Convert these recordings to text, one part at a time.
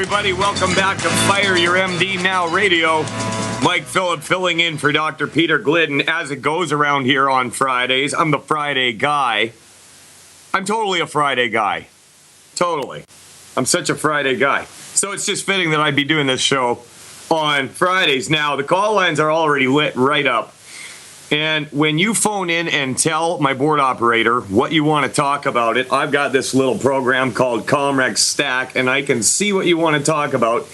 everybody. Welcome back to Fire Your MD Now Radio. Mike Phillip filling in for Dr. Peter Glidden as it goes around here on Fridays. I'm the Friday guy. I'm totally a Friday guy. Totally. I'm such a Friday guy. So it's just fitting that I'd be doing this show on Fridays. Now, the call lines are already lit right up. And when you phone in and tell my board operator what you want to talk about it, I've got this little program called Comrex Stack, and I can see what you want to talk about.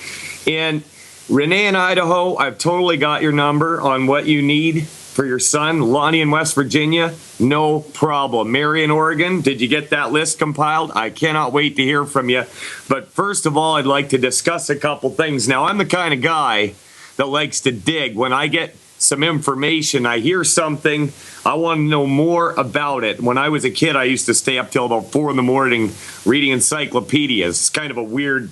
And Renee in Idaho, I've totally got your number on what you need for your son. Lonnie in West Virginia, no problem. Mary in Oregon, did you get that list compiled? I cannot wait to hear from you. But first of all, I'd like to discuss a couple things. Now, I'm the kind of guy that likes to dig. When I get some information, I hear something, I want to know more about it. When I was a kid, I used to stay up till about 4 in the morning reading encyclopedias. It's kind of a weird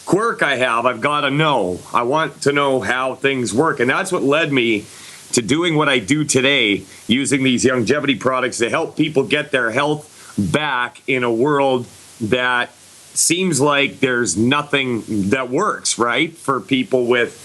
quirk I have. I've got to know. I want to know how things work. And that's what led me to doing what I do today, using these longevity products to help people get their health back in a world that seems like there's nothing that works, right? For people with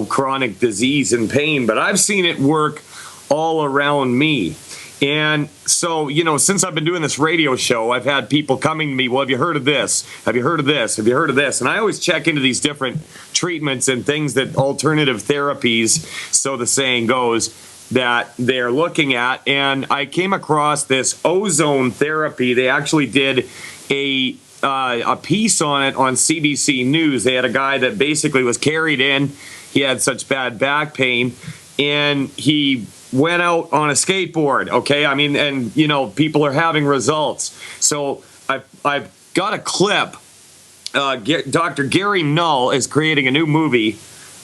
chronic disease and pain, but I've seen it work all around me. And so, since I've been doing this radio show, I've had people coming to me, well, have you heard of this? Have you heard of this? Have you heard of this? And I always check into these different treatments and things that alternative therapies, so the saying goes, that they're looking at. And I came across this ozone therapy. They actually did a piece on it on CBC News. They had a guy that basically was carried in. He had such bad back pain, and he went out on a skateboard. Okay, and people are having results. So I've got a clip. Dr. Gary Null is creating a new movie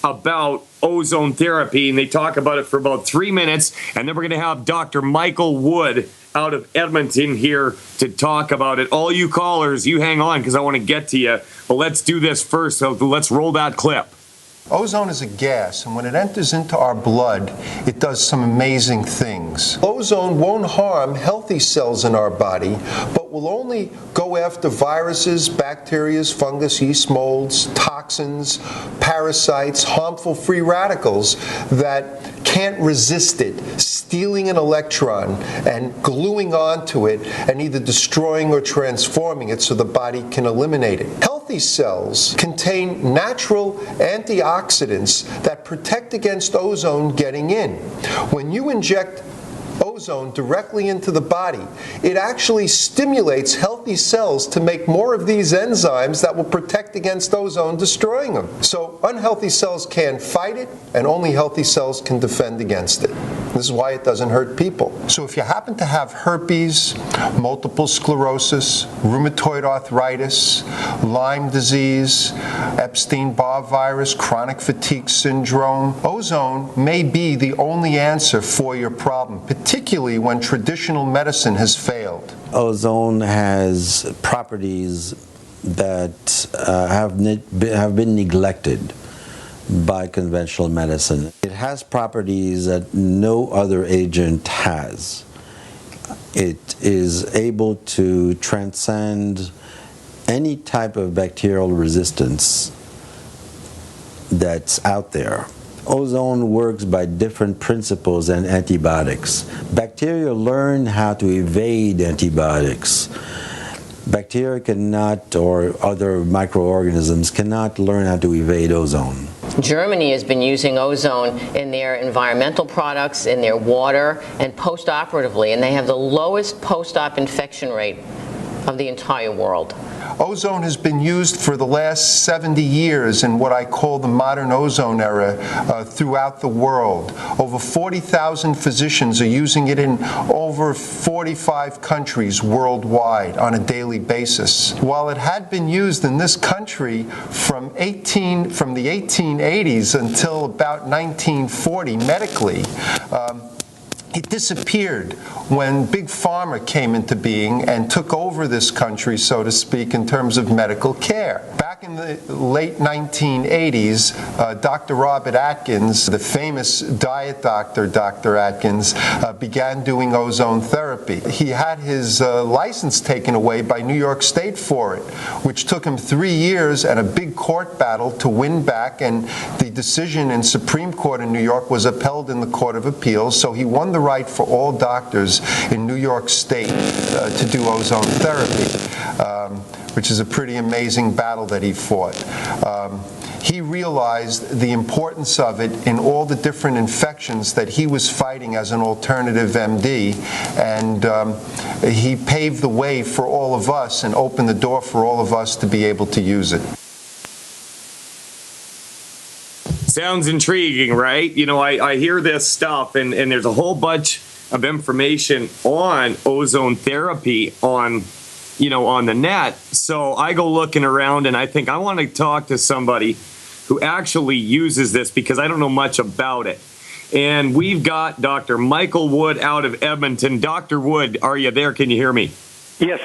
about ozone therapy, and they talk about it for about 3 minutes, and then we're going to have Dr. Michael Wood out of Edmonton here to talk about it. All you callers, you hang on because I want to get to you. But let's do this first. So let's roll that clip. Ozone is a gas, and when it enters into our blood, it does some amazing things. Ozone won't harm healthy cells in our body, but will only go after viruses, bacteria, fungus, yeast molds, toxins, parasites, harmful free radicals that can't resist it, stealing an electron and gluing onto it and either destroying or transforming it so the body can eliminate it. Healthy cells contain natural antioxidants that protect against ozone getting in. When you inject ozone directly into the body, it actually stimulates healthy cells to make more of these enzymes that will protect against ozone destroying them. So unhealthy cells can't fight it, and only healthy cells can defend against it. This is why it doesn't hurt people. So if you happen to have herpes, multiple sclerosis, rheumatoid arthritis, Lyme disease, Epstein-Barr virus, chronic fatigue syndrome, ozone may be the only answer for your problem, particularly when traditional medicine has failed. Ozone has properties that have been neglected by conventional medicine. It has properties that no other agent has. It is able to transcend any type of bacterial resistance that's out there. Ozone works by different principles than antibiotics. Bacteria learn how to evade antibiotics. Bacteria cannot, or other microorganisms cannot learn how to evade ozone. Germany has been using ozone in their environmental products, in their water, and post-operatively, and they have the lowest post-op infection rate of the entire world. Ozone has been used for the last 70 years in what I call the modern ozone era throughout the world. Over 40,000 physicians are using it in over 45 countries worldwide on a daily basis. While it had been used in this country from the 1880s until about 1940 medically, it disappeared when Big Pharma came into being and took over this country, so to speak, in terms of medical care. Back in the late 1980s, Dr. Robert Atkins, the famous diet doctor, Dr. Atkins, began doing ozone therapy. He had his license taken away by New York State for it, which took him 3 years and a big court battle to win back, and the decision in Supreme Court in New York was upheld in the Court of Appeals, so he won the right for all doctors in New York State to do ozone therapy, which is a pretty amazing battle that he fought. He realized the importance of it in all the different infections that he was fighting as an alternative MD, and he paved the way for all of us and opened the door for all of us to be able to use it. Sounds intriguing, right? You know, I hear this stuff, and there's a whole bunch of information on ozone therapy on the net. So I go looking around, and I think I want to talk to somebody who actually uses this, because I don't know much about it. And we've got Dr. Michael Wood out of Edmonton. Dr. Wood, are you there? Can you hear me? Yes.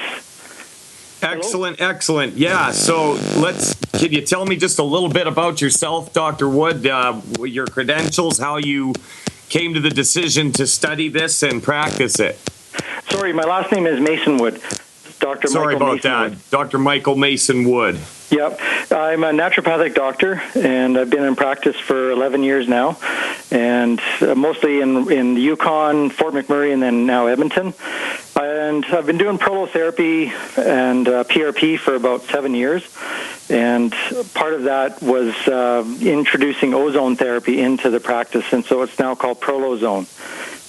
Excellent, excellent. Yeah, so can you tell me just a little bit about yourself, Dr. Wood, your credentials, how you came to the decision to study this and practice it? Sorry, my last name is Mason Wood. Dr. Sorry Michael about Mason that. Wood. Dr. Michael Mason Wood. Yep. I'm a naturopathic doctor, and I've been in practice for 11 years now, and mostly in the Yukon, Fort McMurray, and then now Edmonton. And I've been doing prolotherapy and PRP for about 7 years, and part of that was introducing ozone therapy into the practice, and so it's now called Prolozone.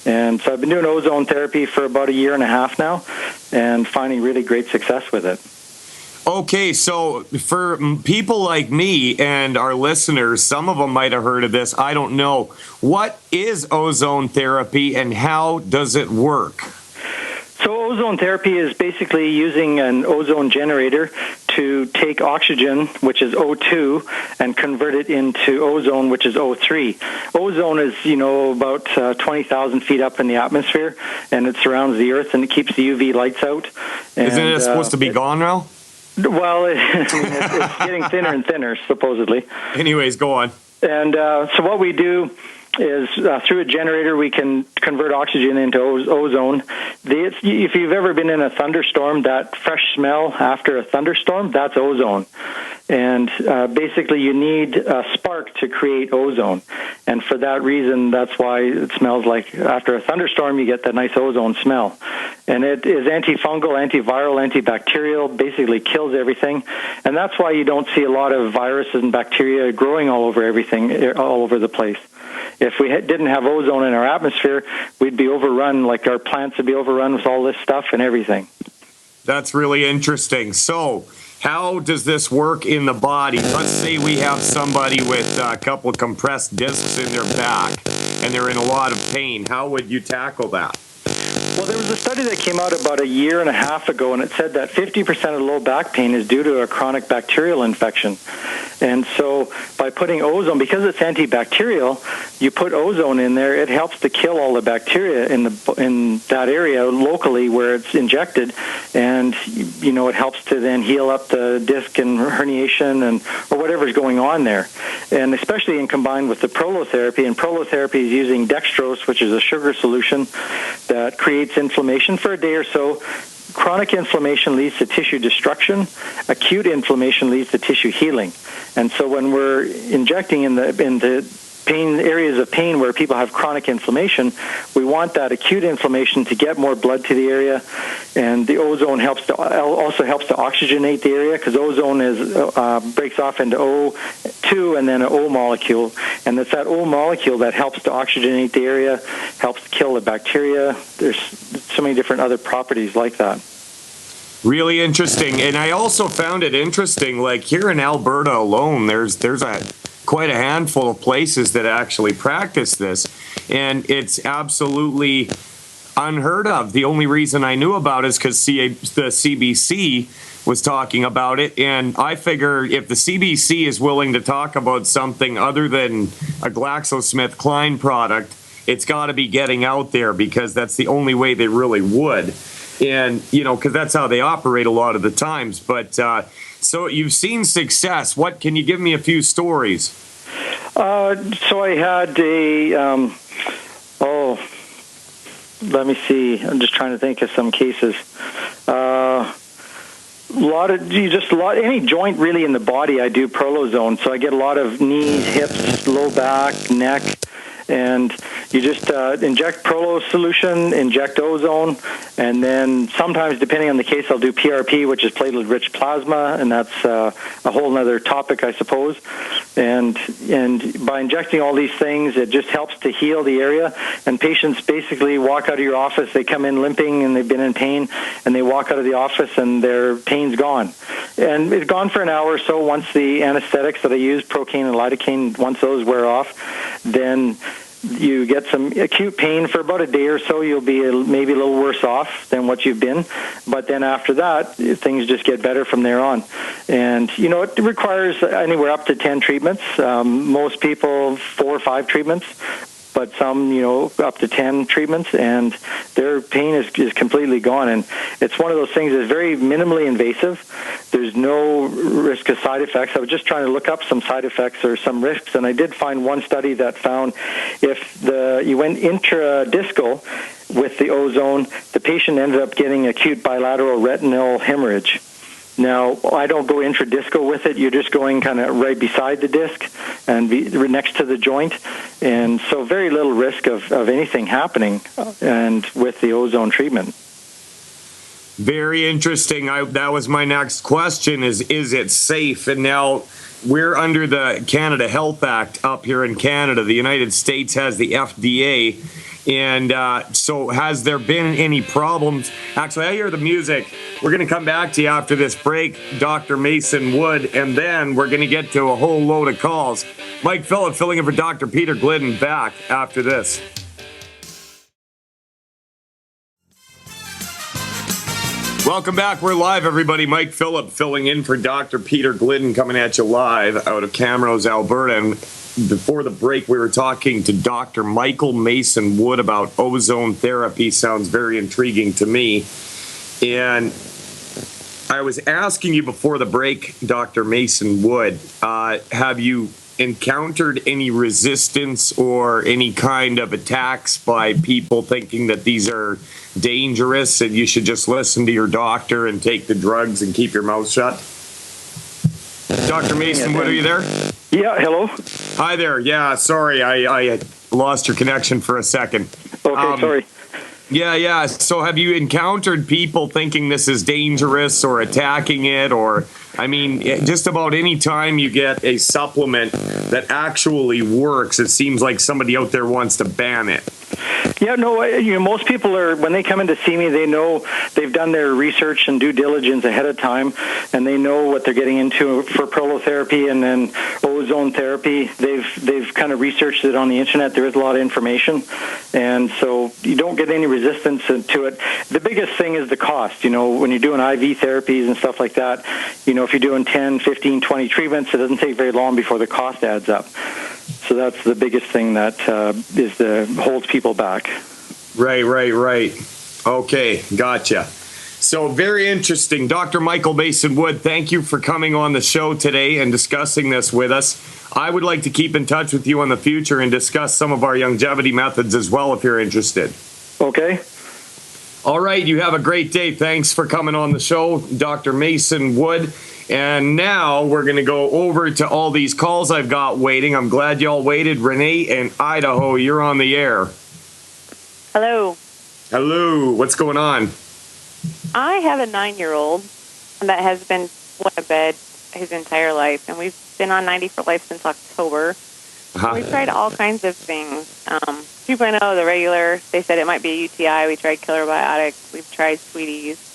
And so I've been doing ozone therapy for about a year and a half now, and finding really great success with it. Okay, so for people like me and our listeners, some of them might have heard of this. I don't know. What is ozone therapy, and how does it work? So ozone therapy is basically using an ozone generator to take oxygen, which is O2, and convert it into ozone, which is O3. Ozone is, about 20,000 feet up in the atmosphere, and it surrounds the Earth, and it keeps the UV lights out. And, isn't it supposed to be gone now? Well, it's getting thinner and thinner, supposedly. Anyways, go on. And so what we do is through a generator we can convert oxygen into ozone. If you've ever been in a thunderstorm, that fresh smell after a thunderstorm, that's ozone. And basically you need a spark to create ozone. And for that reason, that's why it smells like after a thunderstorm you get that nice ozone smell. And it is antifungal, antiviral, antibacterial, basically kills everything. And that's why you don't see a lot of viruses and bacteria growing all over everything, all over the place. If we didn't have ozone in our atmosphere, we'd be overrun, like our plants would be overrun with all this stuff and everything. That's really interesting. So how does this work in the body? Let's say we have somebody with a couple of compressed discs in their back and they're in a lot of pain. How would you tackle that? Well, there was a study that came out about a year and a half ago, and it said that 50% of low back pain is due to a chronic bacterial infection. And so by putting ozone, because it's antibacterial, you put ozone in there, it helps to kill all the bacteria in that area locally where it's injected, and it helps to then heal up the disc and herniation or whatever's going on there. And especially in combined with the prolotherapy, and prolotherapy is using dextrose, which is a sugar solution that creates inflammation for a day or so. Chronic inflammation leads to tissue destruction. Acute inflammation leads to tissue healing. And so when we're injecting in the pain areas of pain where people have chronic inflammation, we want that acute inflammation to get more blood to the area, and the ozone also helps to oxygenate the area, because ozone breaks off into O2 and then an O molecule, and it's that O molecule that helps to oxygenate the area, helps to kill the bacteria. There's so many different other properties like that. Really interesting. And I also found it interesting, like here in Alberta alone, there's quite a handful of places that actually practice this, and it's absolutely unheard of. The only reason I knew about it is because the CBC was talking about it, and I figure if the CBC is willing to talk about something other than a GlaxoSmithKline product it's got to be getting out there because that's the only way they really would. And, because that's how they operate a lot of the times. But so you've seen success. What can you give me a few stories? So I had let me see. I'm just trying to think of some cases. Any joint really in the body, I do Prolozone. So I get a lot of knees, hips, low back, neck, and you just inject Prolo solution, inject ozone, and then sometimes, depending on the case, I'll do PRP, which is platelet-rich plasma, and that's a whole other topic, I suppose. And by injecting all these things, it just helps to heal the area. And patients basically walk out of your office. They come in limping and they've been in pain, and they walk out of the office and their pain's gone. And it's gone for an hour or so. Once the anesthetics that I use, Procaine and lidocaine, once those wear off, then you get some acute pain for about a day or so. You'll be maybe a little worse off than what you've been. But then after that, things just get better from there on. And, it requires anywhere up to 10 treatments. Most people, 4 or 5 treatments. But some, up to 10 treatments, and their pain is completely gone. And it's one of those things that's very minimally invasive. There's no risk of side effects. I was just trying to look up some side effects or some risks, and I did find one study that found if you went intradiscal with the ozone, the patient ended up getting acute bilateral retinal hemorrhage. Now, I don't go intradiscal with it. You're just going kind of right beside the disc and next to the joint. And so very little risk of anything happening and with the ozone treatment. Very interesting. That was my next question is it safe? And now we're under the Canada Health Act up here in Canada. The United States has the FDA. And so has there been any problems? Actually, I hear the music. We're going to come back to you after this break, Dr. Mason Wood, and then we're going to get to a whole load of calls. Mike Phillip filling in for Dr. Peter Glidden back after this. Welcome back. We're live, everybody. Mike Phillip filling in for Dr. Peter Glidden coming at you live out of Camrose, Alberta. And before the break, we were talking to Dr. Michael Mason Wood about ozone therapy. Sounds very intriguing to me. And I was asking you before the break, Dr. Mason Wood, have you encountered any resistance or any kind of attacks by people thinking that these are dangerous and you should just listen to your doctor and take the drugs and keep your mouth shut? Dr. Mason Wood, are you there? Yeah, hello. Hi there. Yeah, sorry, I lost your connection for a second. Okay, sorry. Yeah. So have you encountered people thinking this is dangerous or attacking it? Or, just about any time you get a supplement that actually works, it seems like somebody out there wants to ban it. Yeah, no, most people are, when they come in to see me, they know they've done their research and due diligence ahead of time, and they know what they're getting into for prolotherapy and then ozone therapy. They've kind of researched it on the internet. There is a lot of information, and so you don't get any resistance to it. The biggest thing is the cost. When you're doing IV therapies and stuff like that, if you're doing 10, 15, 20 treatments, it doesn't take very long before the cost adds up. So that's the biggest thing that holds people back. Right. Okay, gotcha. So very interesting. Dr. Michael Mason Wood, thank you for coming on the show today and discussing this with us. I would like to keep in touch with you in the future and discuss some of our longevity methods as well if you're interested. Okay. All right, you have a great day. Thanks for coming on the show, Dr. Mason Wood. And now we're going to go over to all these calls I've got waiting. I'm glad y'all waited. Renee in Idaho, you're on the air. Hello. Hello. What's going on? I have a 9-year-old that has been wet in bed his entire life, and we've been on 90 for life since October. We've tried all kinds of things. 2.0, the regular, they said it might be a UTI. We tried Killer Biotics. We've tried Sweeties.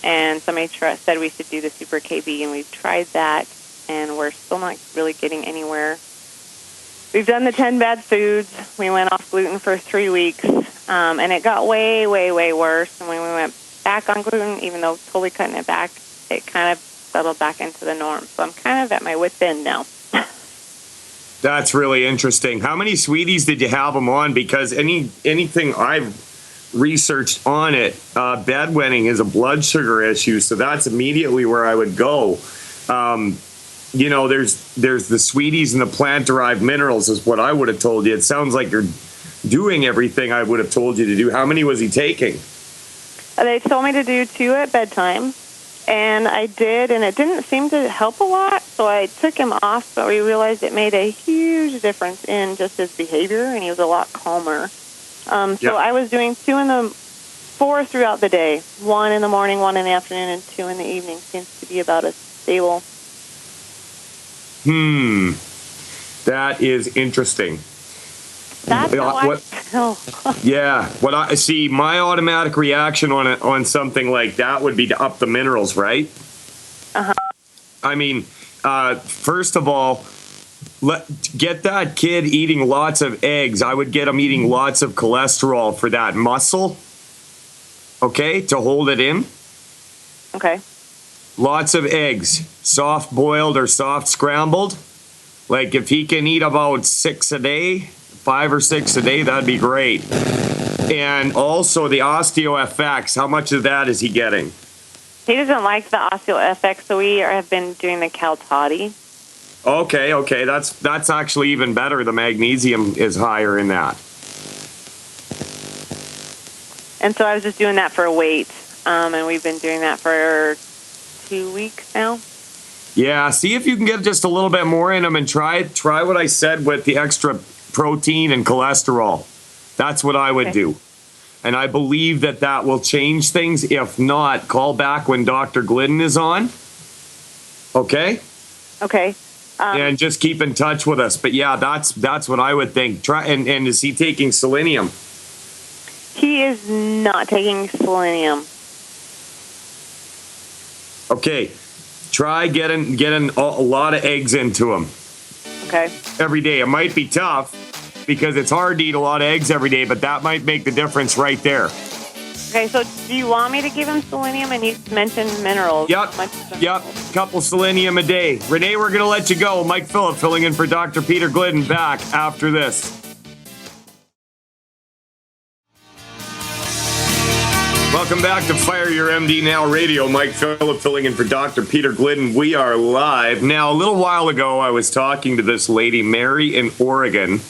And somebody said we should do the Super KB, and we've tried that, and we're still not really getting anywhere. We've done the 10 bad foods. We went off gluten for 3 weeks, and it got way, way, way worse. And when we went back on gluten, even though totally cutting it back, it kind of settled back into the norm. So I'm kind of at my wit's end now. That's really interesting. How many sweeties did you have them on? Because anything I've researched on it, bedwetting is a blood sugar issue, so that's immediately where I would go. There's the sweeties and the plant-derived minerals is what I would have told you. It sounds like you're doing everything I would have told you to do. How many was he taking? They told me to do 2 at bedtime, and I did, and it didn't seem to help a lot, so I took him off, but we realized it made a huge difference in just his behavior, and he was a lot calmer. So I was doing 4 throughout the day, 1 in the morning, 1 in the afternoon, and 2 in the evening. Seems to be about as stable. That is interesting. That's how I feel. Yeah, what I see, my automatic reaction on something like that would be to up the minerals, right? Uh-huh. I mean, first of all, get that kid eating lots of eggs. I would get him eating lots of cholesterol for that muscle, okay, to hold it in. Okay. Lots of eggs, soft boiled or soft scrambled. Like if he can eat about 6 a day, 5 or 6 a day, that'd be great. And also the OsteoFX, how much of that is he getting? He doesn't like the OsteoFX, so we have been doing the Cal Toddy. Okay, that's actually even better. The magnesium is higher in that. And so I was just doing that for weight, and we've been doing that for 2 weeks now. Yeah, see if you can get just a little bit more in him, and try what I said with the extra protein and cholesterol. That's what I would do. And I believe that will change things. If not, call back when Dr. Glidden is on. Okay? Okay. And just keep in touch with us. But yeah, that's what I would think. Try and is he taking selenium? He is not taking selenium. Okay. Try getting a lot of eggs into him. Okay. Every day. It might be tough because it's hard to eat a lot of eggs every day, but that might make the difference right there. Okay, so do you want me to give him selenium? And you mentioned minerals. Yep. Couple selenium a day. Renee, we're going to let you go. Mike Phillip filling in for Dr. Peter Glidden, back after this. Welcome back to Fire Your MD Now Radio. Mike Phillip filling in for Dr. Peter Glidden. We are live. Now, a little while ago, I was talking to this lady, Mary in Oregon,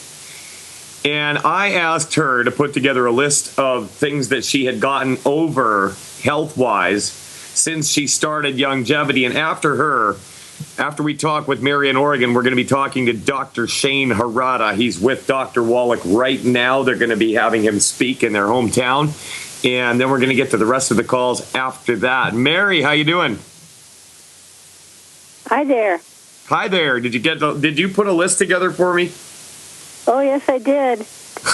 and I asked her to put together a list of things that she had gotten over health-wise since she started Youngevity. And after we talk with Mary in Oregon, we're going to be talking to Dr. Shane Harada. He's with Dr. Wallach right now. They're going to be having him speak in their hometown. And then we're going to get to the rest of the calls after that. Mary, how you doing? Hi there. Hi there. Did you put a list together for me? Oh, yes, I did.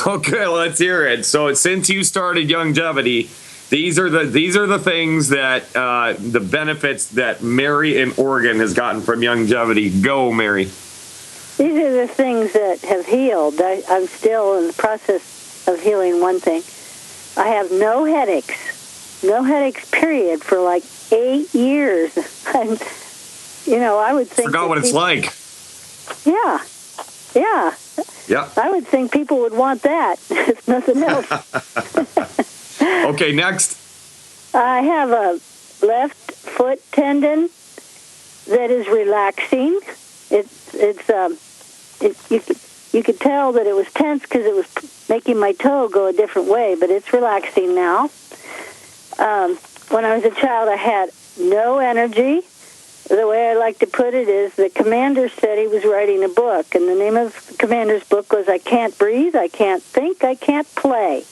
Okay, let's hear it. So since you started Youngevity, these are the things that the benefits that Mary in Oregon has gotten from Youngevity. Go, Mary. These are the things that have healed. I'm still in the process of healing one thing. I have no headaches, period, for like 8 years. I would think. Forgot what it's like. Yeah. Yeah. I would think people would want that, if nothing else. Okay, next. I have a left foot tendon that is relaxing. You could tell that it was tense because it was making my toe go a different way, but it's relaxing now. When I was a child, I had no energy. The way I like to put it is the commander said he was writing a book, and the name of the commander's book was I Can't Breathe, I Can't Think, I Can't Play.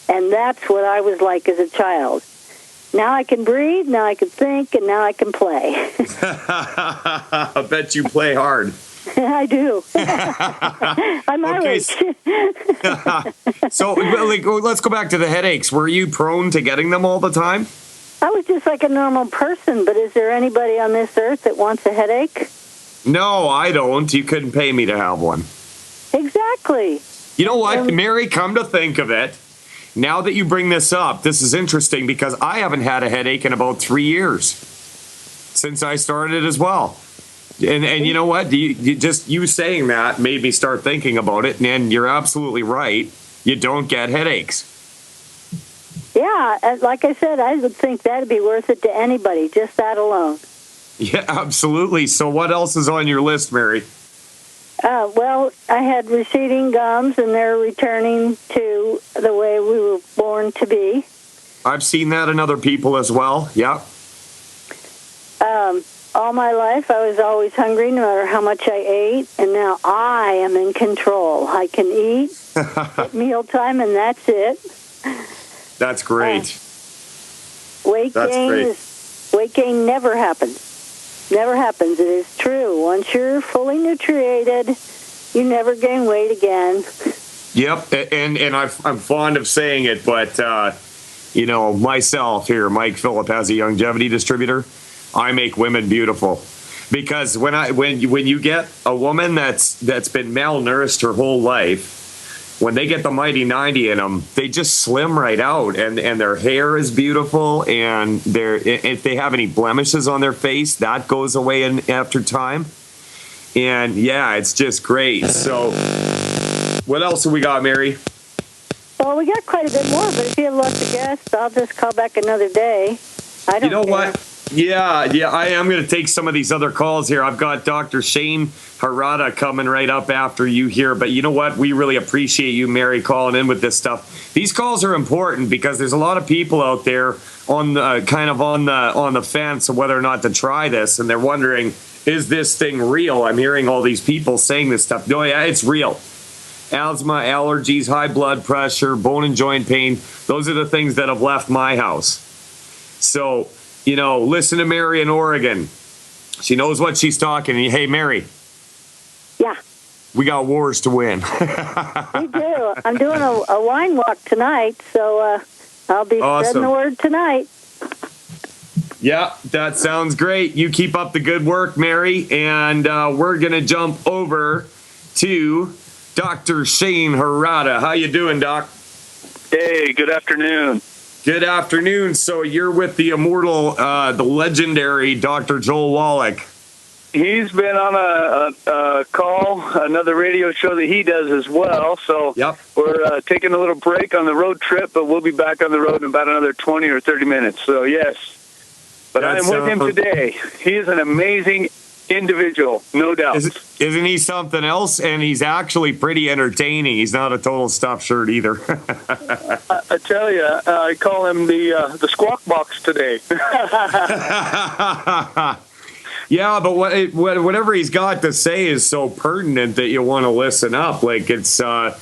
And that's what I was like as a child. Now I can breathe, now I can think, and now I can play. I bet you play hard. I do. I'm Irish. So, let's go back to the headaches. Were you prone to getting them all the time? I was just like a normal person, but is there anybody on this earth that wants a headache? No, I don't. You couldn't pay me to have one. Exactly. You know what, Mary, come to think of it, now that you bring this up, this is interesting because I haven't had a headache in about 3 years since I started as well. And you know what? You saying that made me start thinking about it, and you're absolutely right. You don't get headaches. Yeah, like I said, I would think that'd be worth it to anybody, just that alone. Yeah, absolutely. So what else is on your list, Mary? Well, I had receding gums, and they're returning to the way we were born to be. I've seen that in other people as well. Yeah. All my life, I was always hungry, no matter how much I ate, and now I am in control. I can eat at mealtime, and that's it. That's great. Weight gain never happens. Never happens. It is true. Once you're fully nutriated, you never gain weight again. Yep, and I'm fond of saying it, but myself here, Mike Phillip, as a longevity distributor, I make women beautiful, because when you get a woman that's been malnourished her whole life, when they get the Mighty 90 in them, they just slim right out, and their hair is beautiful, and if they have any blemishes on their face, that goes away after time, and yeah, it's just great. So, what else have we got, Mary? Well, we got quite a bit more, but if you have lots of guests, I'll just call back another day. I don't care. What? Yeah, I am going to take some of these other calls here. I've got Dr. Shane Harada coming right up after you here. But you know what? We really appreciate you, Mary, calling in with this stuff. These calls are important because there's a lot of people out there on the fence of whether or not to try this, and they're wondering, is this thing real? I'm hearing all these people saying this stuff. No, yeah, it's real. Asthma, allergies, high blood pressure, bone and joint pain, those are the things that have left my house. So, listen to Mary in Oregon. She knows what she's talking. Hey, Mary. Yeah. We got wars to win. We do. I'm doing a wine walk tonight, so I'll be spreading the word tonight. Yeah, that sounds great. You keep up the good work, Mary, and we're going to jump over to Dr. Shane Harada. How you doing, Doc? Hey, good afternoon. Good afternoon. So you're with the immortal, the legendary Dr. Joel Wallach. He's been on a call, another radio show that he does as well. So We're taking a little break on the road trip, but we'll be back on the road in about another 20 or 30 minutes. So, yes. But I am with him today. He is an amazing individual, no doubt. Isn't he something else? And he's actually pretty entertaining. He's not a total stuffed shirt either. I tell you, I call him the squawk box today. Yeah, but whatever he's got to say is so pertinent that you want to listen up. Like it's a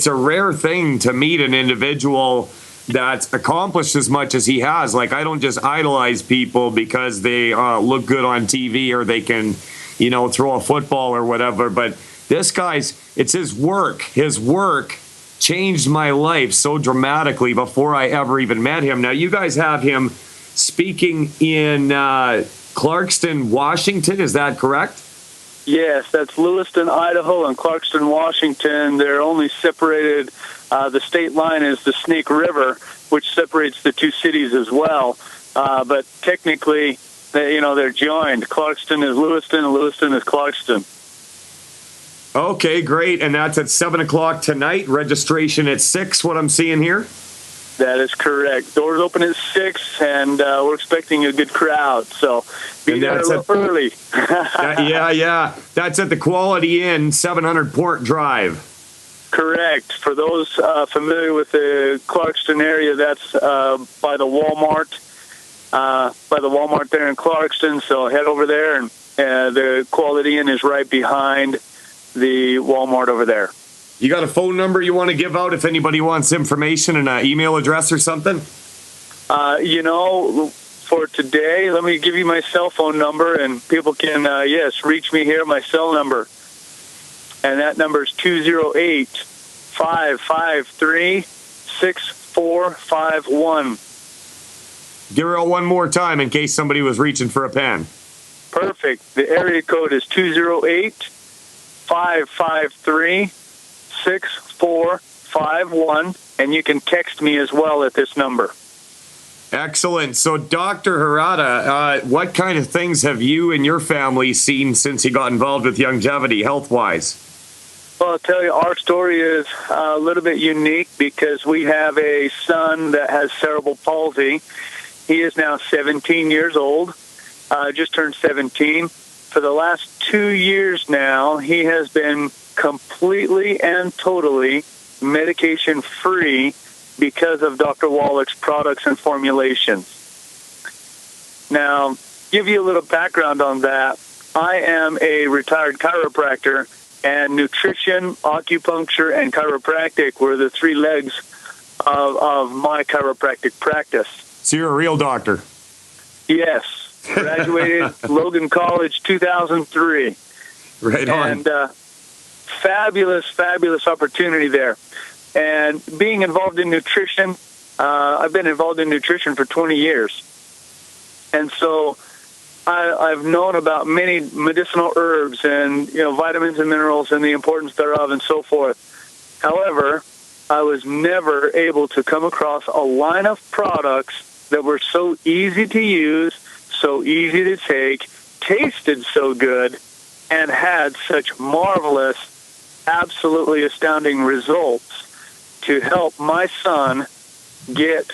rare thing to meet an individual that's accomplished as much as he has. Like, I don't just idolize people because they look good on TV or they can, throw a football or whatever. But this it's his work. His work changed my life so dramatically before I ever even met him. Now, you guys have him speaking in Clarkston, Washington. Is that correct? Yes, that's Lewiston, Idaho, and Clarkston, Washington. They're only separated. The state line is the Snake River, which separates the two cities as well. But technically, they're joined. Clarkston is Lewiston, and Lewiston is Clarkston. Okay, great. And that's at 7 o'clock tonight. Registration at 6, what I'm seeing here? That is correct. Doors open at 6, and we're expecting a good crowd. So be there a little early. Yeah. That's at the Quality Inn, 700 Port Drive. Correct. For those familiar with the Clarkston area, that's by the Walmart. By the Walmart there in Clarkston. So head over there, and the Quality Inn is right behind the Walmart over there. You got a phone number you want to give out if anybody wants information and an email address or something? For today, let me give you my cell phone number, and people can, reach me here, my cell number. And that number is 208-553-6451. Give her out one more time in case somebody was reaching for a pen. Perfect. The area code is 208-553-6451, and you can text me as well at this number. Excellent. So, Dr. Harada, what kind of things have you and your family seen since you got involved with Youngevity, health-wise? Well, I'll tell you, our story is a little bit unique because we have a son that has cerebral palsy. He is now 17 years old, just turned 17. For the last 2 years now, he has been completely and totally medication-free because of Dr. Wallach's products and formulations. Now, give you a little background on that. I am a retired chiropractor, and nutrition, acupuncture, and chiropractic were the three legs of my chiropractic practice. So you're a real doctor? Yes. Graduated Logan College 2003. Right on. And fabulous, fabulous opportunity there. And being involved in nutrition, I've been involved in nutrition for 20 years. And so I've known about many medicinal herbs and, vitamins and minerals and the importance thereof and so forth. However, I was never able to come across a line of products that were so easy to use, so easy to take, tasted so good, and had such marvelous, absolutely astounding results to help my son get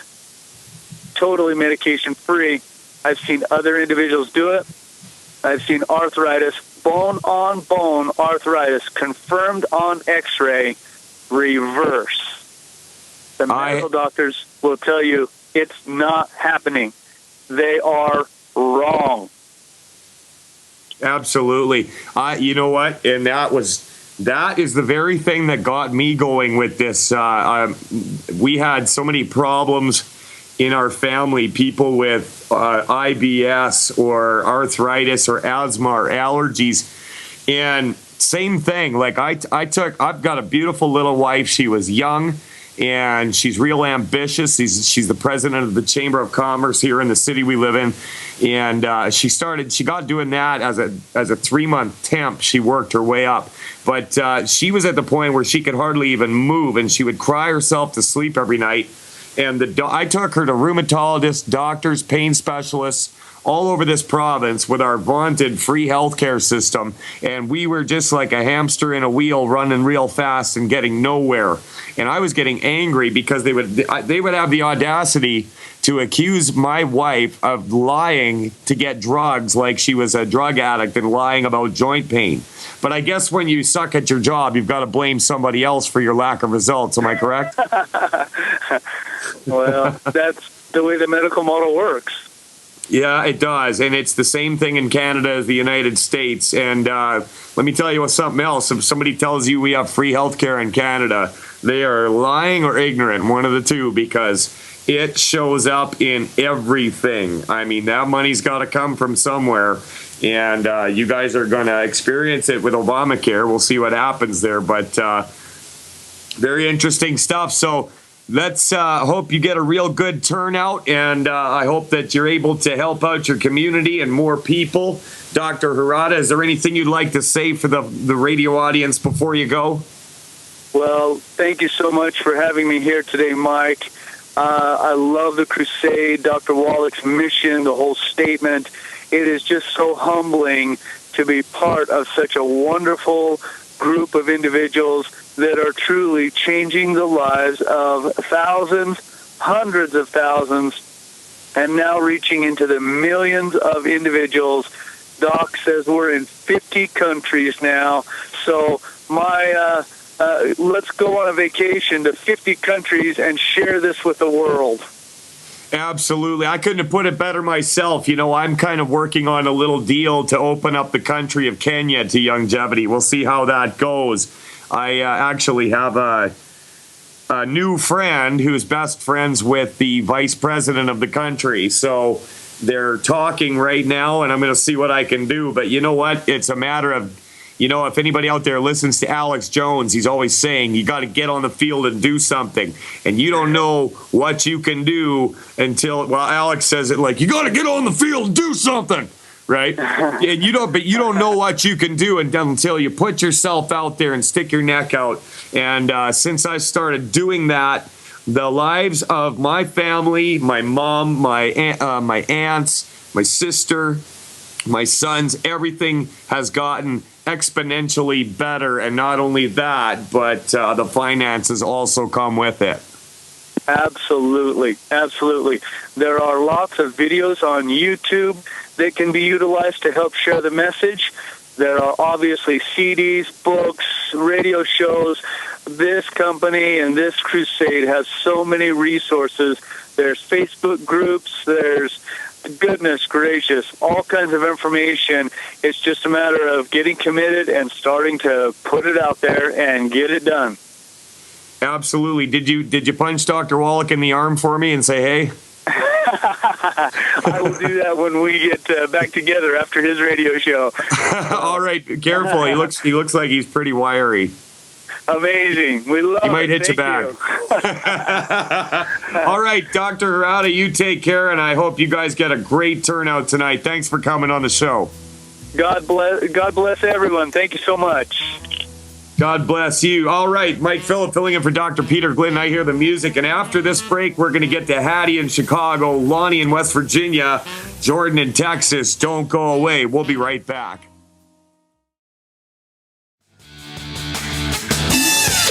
totally medication-free. I've seen other individuals do it. I've seen arthritis, bone-on-bone arthritis, confirmed on X-ray, reverse. The medical doctors will tell you it's not happening. They are wrong. Absolutely. You know what? And that is the very thing that got me going with this. We had so many problems in our family, people with IBS or arthritis or asthma or allergies. And same thing, like I've got a beautiful little wife. She was young and she's real ambitious. She's the president of the Chamber of Commerce here in the city we live in. And she got doing that as a 3-month temp. She worked her way up. But she was at the point where she could hardly even move, and she would cry herself to sleep every night. And I took her to rheumatologists, doctors, pain specialists all over this province with our vaunted free healthcare system. And we were just like a hamster in a wheel running real fast and getting nowhere. And I was getting angry because they would have the audacity to accuse my wife of lying to get drugs, like she was a drug addict and lying about joint pain. But I guess when you suck at your job, you've got to blame somebody else for your lack of results. Am I correct? Well, that's the way the medical model works. Yeah, it does. And it's the same thing in Canada as the United States. And let me tell you something else. If somebody tells you we have free healthcare in Canada, they are lying or ignorant, one of the two, because it shows up in everything. I mean, that money's got to come from somewhere. And you guys are going to experience it with Obamacare. We'll see what happens there. But very interesting stuff. So let's hope you get a real good turnout. And I hope that you're able to help out your community and more people. Dr. Harada, is there anything you'd like to say for the radio audience before you go? Well, thank you so much for having me here today, Mike. I love the crusade, Dr. Wallach's mission, the whole statement. It is just so humbling to be part of such a wonderful group of individuals that are truly changing the lives of thousands, hundreds of thousands, and now reaching into the millions of individuals. Doc says we're in 50 countries now. So let's go on a vacation to 50 countries and share this with the world. Absolutely. I couldn't have put it better myself. I'm kind of working on a little deal to open up the country of Kenya to Youngevity. We'll see how that goes. I actually have a new friend who's best friends with the vice president of the country. So they're talking right now, and I'm going to see what I can do. But you know what? It's a matter of, if anybody out there listens to Alex Jones, he's always saying you got to get on the field and do something. And you don't know what you can do until, Alex says it like, you got to get on the field and do something, right? And you don't know what you can do until you put yourself out there and stick your neck out. And since I started doing that, the lives of my family, my mom, my aunts, my sister, my sons, everything has gotten exponentially better. And not only that, but the finances also come with it. Absolutely. Absolutely. There are lots of videos on YouTube that can be utilized to help share the message. There are obviously CDs, books, radio shows. This company and this crusade has so many resources. There's Facebook groups. There's, goodness gracious, all kinds of information. It's just a matter of getting committed and starting to put it out there and get it done. Absolutely. Did you punch Dr. Wallach in the arm for me and say, hey? I will do that when we get back together after his radio show. All right, careful. He looks like he's pretty wiry. Amazing. We love it. He might hit you back. All right, Dr. Harada, you take care, and I hope you guys get a great turnout tonight. Thanks for coming on the show. God bless everyone. Thank you so much. God bless you. All right, Mike Phillip filling in for Dr. Peter Glidden. I hear the music, and after this break, we're going to get to Hattie in Chicago, Lonnie in West Virginia, Jordan in Texas. Don't go away. We'll be right back.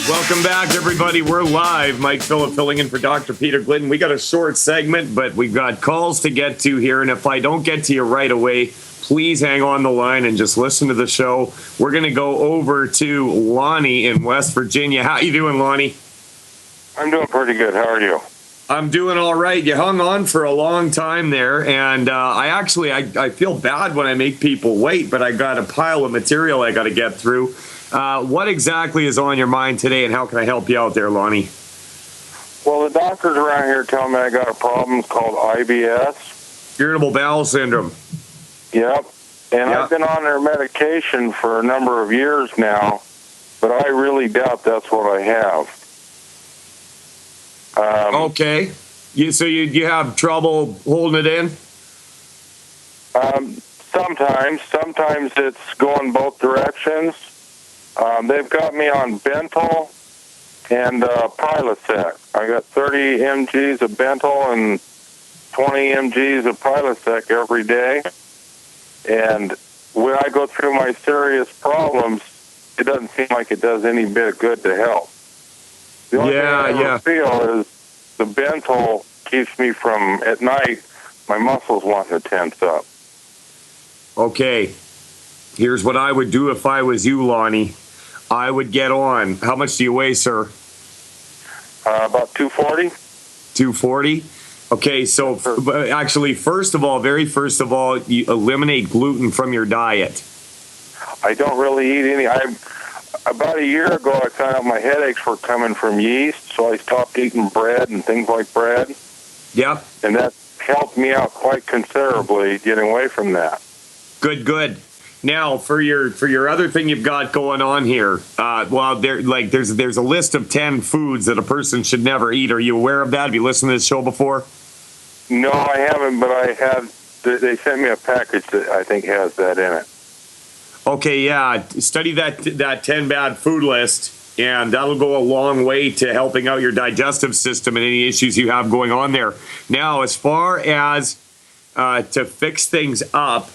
Welcome back, everybody. We're live. Mike Phillip filling in for Dr. Peter Glidden. We got a short segment, but we've got calls to get to here, and if I don't get to you right away, please hang on the line and just listen to the show. We're going to go over to Lonnie in West Virginia. How you doing, Lonnie? I'm doing pretty good. How are you? I'm doing all right. You hung on for a long time there, and I feel bad when I make people wait, but I got a pile of material I got to get through. What exactly is on your mind today, and how can I help you out there, Lonnie? Well, the doctors around here tell me I got a problem called IBS. Irritable bowel syndrome. Yep. And I've been on their medication for a number of years now, but I really doubt that's what I have. Okay. So you have trouble holding it in? Sometimes it's going both directions. They've got me on Bentyl and Prilosec. I got 30 mgs of Bentyl and 20 mgs of Prilosec every day. And when I go through my serious problems, it doesn't seem like it does any bit of good to help. The only thing I ever feel is the Bentyl keeps me from, at night, my muscles wanting to tense up. Okay. Here's what I would do if I was you, Lonnie. I would get on. How much do you weigh, sir? About 240. 240? Okay, so actually, very first of all, you eliminate gluten from your diet. I don't really eat any. About a year ago, I found out my headaches were coming from yeast, so I stopped eating bread and things like bread. Yep. And that helped me out quite considerably getting away from that. Good. Now, for your other thing you've got going on here, there's a list of 10 foods that a person should never eat. Are you aware of that? Have you listened to this show before? No, I haven't, but they sent me a package that I think has that in it. Okay, yeah. Study that 10 bad food list, and that'll go a long way to helping out your digestive system and any issues you have going on there. Now, as far as to fix things up,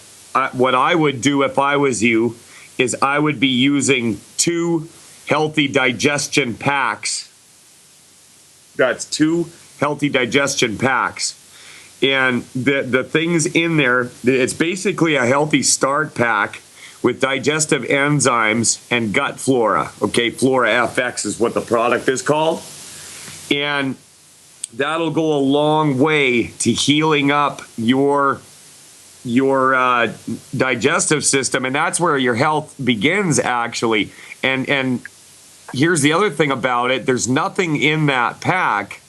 what I would do if I was you is I would be using 2 healthy digestion packs. That's 2 healthy digestion packs. And the things in there, it's basically a healthy start pack with digestive enzymes and gut flora. Okay, Flora FX is what the product is called. And that'll go a long way to healing up your digestive system, and that's where your health begins, actually. And here's the other thing about it. There's nothing in that pack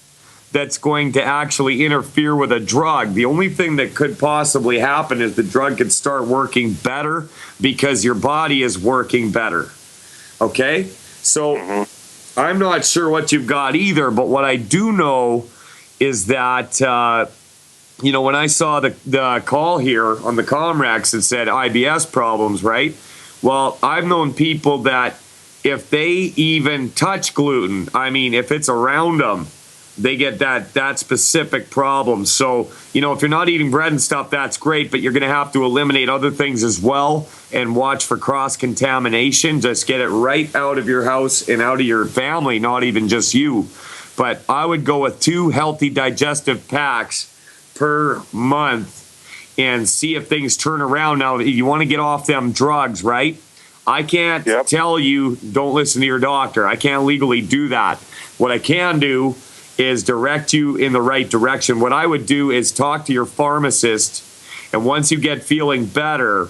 that's going to actually interfere with a drug. The only thing that could possibly happen is the drug could start working better because your body is working better. Okay? So I'm not sure what you've got either, but what I do know is that when I saw the call here on the Comrex, it said IBS problems, right? Well, I've known people that if they even touch gluten, I mean, if it's around them, they get that specific problem. So, if you're not eating bread and stuff, that's great, but you're going to have to eliminate other things as well and watch for cross-contamination. Just get it right out of your house and out of your family, not even just you. But I would go with 2 healthy digestive packs per month and see if things turn around. Now, you want to get off them drugs, right? I can't tell you don't listen to your doctor. I can't legally do that. What I can do is direct you in the right direction. What I would do is talk to your pharmacist, and once you get feeling better,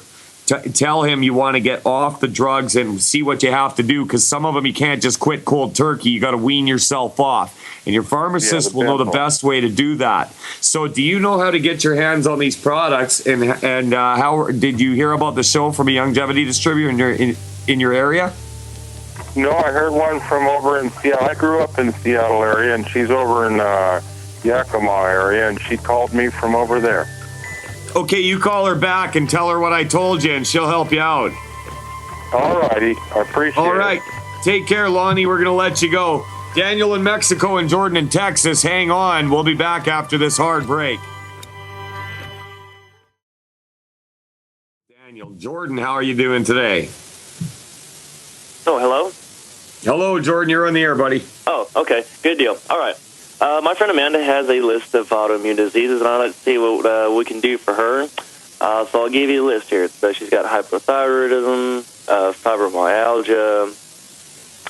tell him you want to get off the drugs and see what you have to do, because some of them you can't just quit cold turkey. You got to wean yourself off, and your pharmacist will know the best way to do that. So do you know how to get your hands on these products, and how did you hear about the show from a longevity distributor in your area? No, I heard one from over in Seattle. I grew up in the Seattle area, and she's over in Yakima area, and she called me from over there. Okay, you call her back and tell her what I told you, and she'll help you out. All righty. I appreciate it. All right. Take care, Lonnie. We're going to let you go. Daniel in Mexico and Jordan in Texas, hang on. We'll be back after this hard break. Daniel, Jordan, how are you doing today? Oh, hello? Hello, Jordan. You're on the air, buddy. Oh, okay. Good deal. All right. My friend Amanda has a list of autoimmune diseases, and I'd like to see what we can do for her. So I'll give you a list here. So she's got hypothyroidism, fibromyalgia,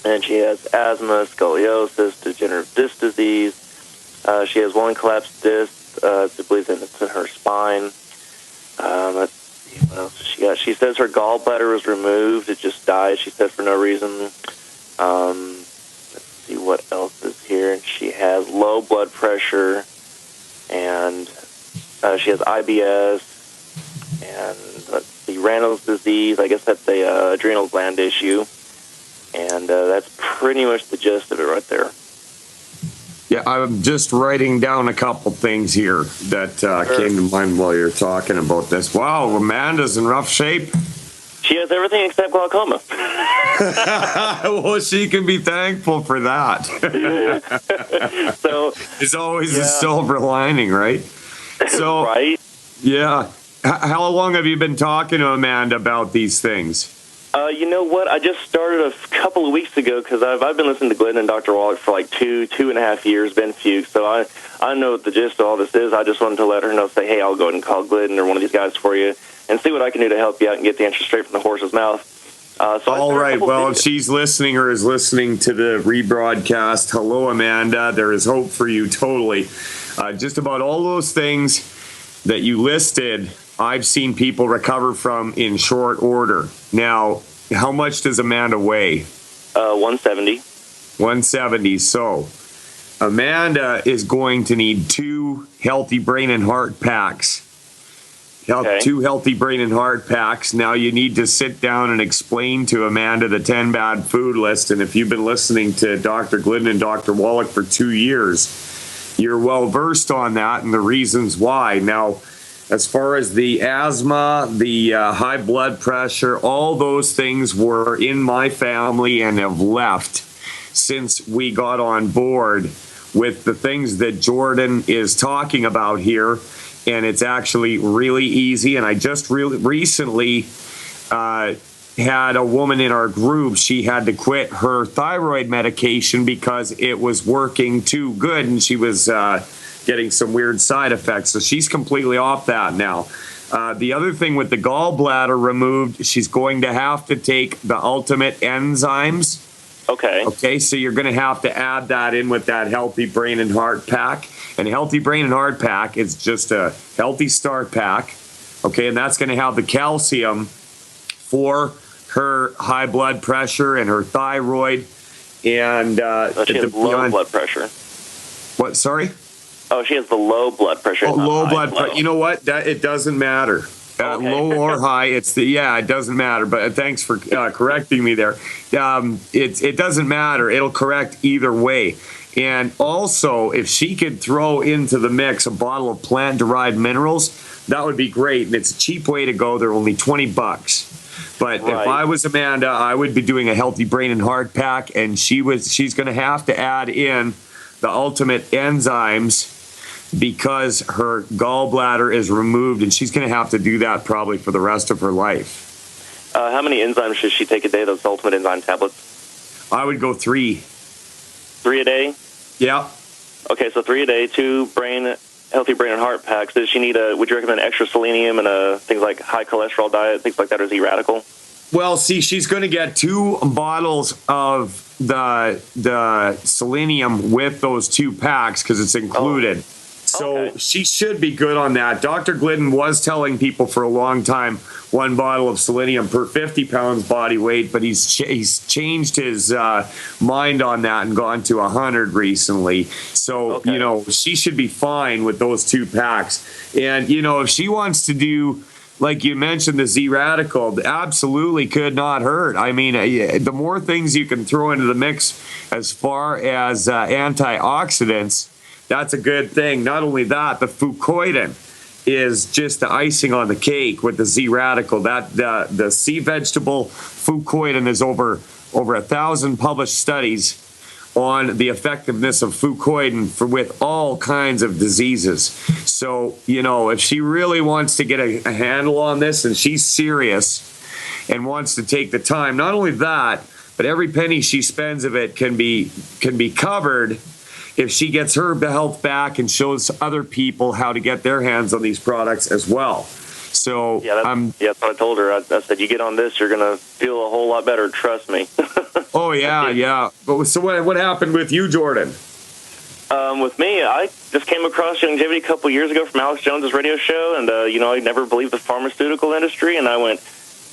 and she has asthma, scoliosis, degenerative disc disease. She has one collapsed disc. I believe it's in her spine. Let's see what else she got. She says her gallbladder was removed. It just died, she said, for no reason. Let's see what else is here. She has low blood pressure, and she has IBS, and let's see, Raynaud's disease. I guess that's a adrenal gland issue, and that's pretty much the gist of it right there. Yeah, I'm just writing down a couple things here that came to mind while you're talking about this. Wow, Amanda's in rough shape. She has everything except glaucoma. Well, she can be thankful for that. So it's always a silver lining, right? So, right? Yeah. How long have you been talking to Amanda about these things? You know what? I just started a couple of weeks ago because I've been listening to Glidden and Dr. Wallach for like 2.5 years, Ben Fuchs. So I know what the gist of all this is. I just wanted to let her know, say, hey, I'll go ahead and call Glidden or one of these guys for you and see what I can do to help you out and get the answer straight from the horse's mouth. All right. Well, if she's listening or is listening to the rebroadcast, hello, Amanda. There is hope for you, totally. Just about all those things that you listed, I've seen people recover from in short order. Now, how much does Amanda weigh? 170. 170. So, Amanda is going to need 2 healthy brain and heart packs. Okay. 2 healthy brain and heart packs. Now you need to sit down and explain to Amanda the 10 bad food list. And if you've been listening to Dr. Glidden and Dr. Wallach for 2 years, you're well versed on that and the reasons why. Now, as far as the asthma, the high blood pressure, all those things were in my family and have left since we got on board with the things that Jordan is talking about here. And it's actually really easy. And I just recently had a woman in our group. She had to quit her thyroid medication because it was working too good, and she was getting some weird side effects. So she's completely off that now. The other thing with the gallbladder removed, she's going to have to take the Ultimate Enzymes. Okay, so you're going to have to add that in with that Healthy Brain and Heart Pack. And Healthy Brain and Heart Pack is just a healthy start pack. Okay, and that's going to have the calcium for her high blood pressure and her thyroid. And she has low blood pressure. What, sorry? Oh, she has the low blood pressure. Oh, low blood pressure. You know what? It doesn't matter. Low or high, it doesn't matter. But thanks for correcting me there. It doesn't matter. It'll correct either way. And also, if she could throw into the mix a bottle of plant-derived minerals, that would be great. And it's a cheap way to go. They're only $20. But if I was Amanda, I would be doing a Healthy Brain and Heart Pack, and she's going to have to add in the ultimate enzymes because her gallbladder is removed, and she's going to have to do that probably for the rest of her life. How many enzymes should she take a day, those ultimate enzyme tablets? I would go 3. 3 a day? Yeah. Okay, so 3 a day, 2 healthy brain and heart packs. Does she need would you recommend extra selenium and things like high cholesterol diet, things like that, or Z-Radical? Well, see, she's going to get 2 bottles of the selenium with those 2 packs because it's included. So okay. She should be good on that. Dr. Glidden was telling people for a long time 1 bottle of selenium per 50 pounds body weight, but he's changed his mind on that and gone to 100 recently. So, okay. She should be fine with those 2 packs. And, if she wants to do, like you mentioned, the Z-Radical, absolutely could not hurt. I mean, the more things you can throw into the mix as far as antioxidants, that's a good thing. Not only that, the fucoidan is just the icing on the cake with the Z-Radical. That the sea vegetable fucoidan is over 1,000 published studies on the effectiveness of fucoidan with all kinds of diseases. So, if she really wants to get a handle on this and she's serious and wants to take the time, not only that, but every penny she spends of it can be covered if she gets her health back and shows other people how to get their hands on these products as well. So that's what I told her. I said, you get on this, you're going to feel a whole lot better. Trust me. Oh, yeah. But so what happened with you, Jordan? With me, I just came across Youngevity a couple years ago from Alex Jones's radio show, and, I never believed the pharmaceutical industry, and I went,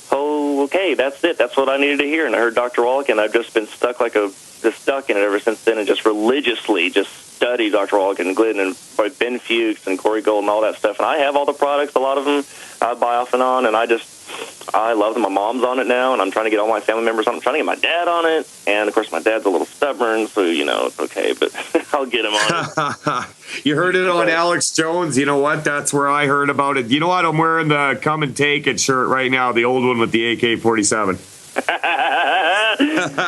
oh, okay, that's it. That's what I needed to hear. And I heard Dr. Wallach, and I've just been stuck in it ever since then, and just religiously just studied Dr. Wallach and Glidden and Ben Fuchs and Corey Gold and all that stuff. And I have all the products, a lot of them I buy off and on, and I love them. My mom's on it now, and I'm trying to get all my family members on it. I'm trying to get my dad on it, and of course my dad's a little stubborn, so it's okay, but I'll get him on it. You heard it on Alex Jones. You know what? That's where I heard about it. You know what? I'm wearing the Come and Take It shirt right now, the old one with the AK-47.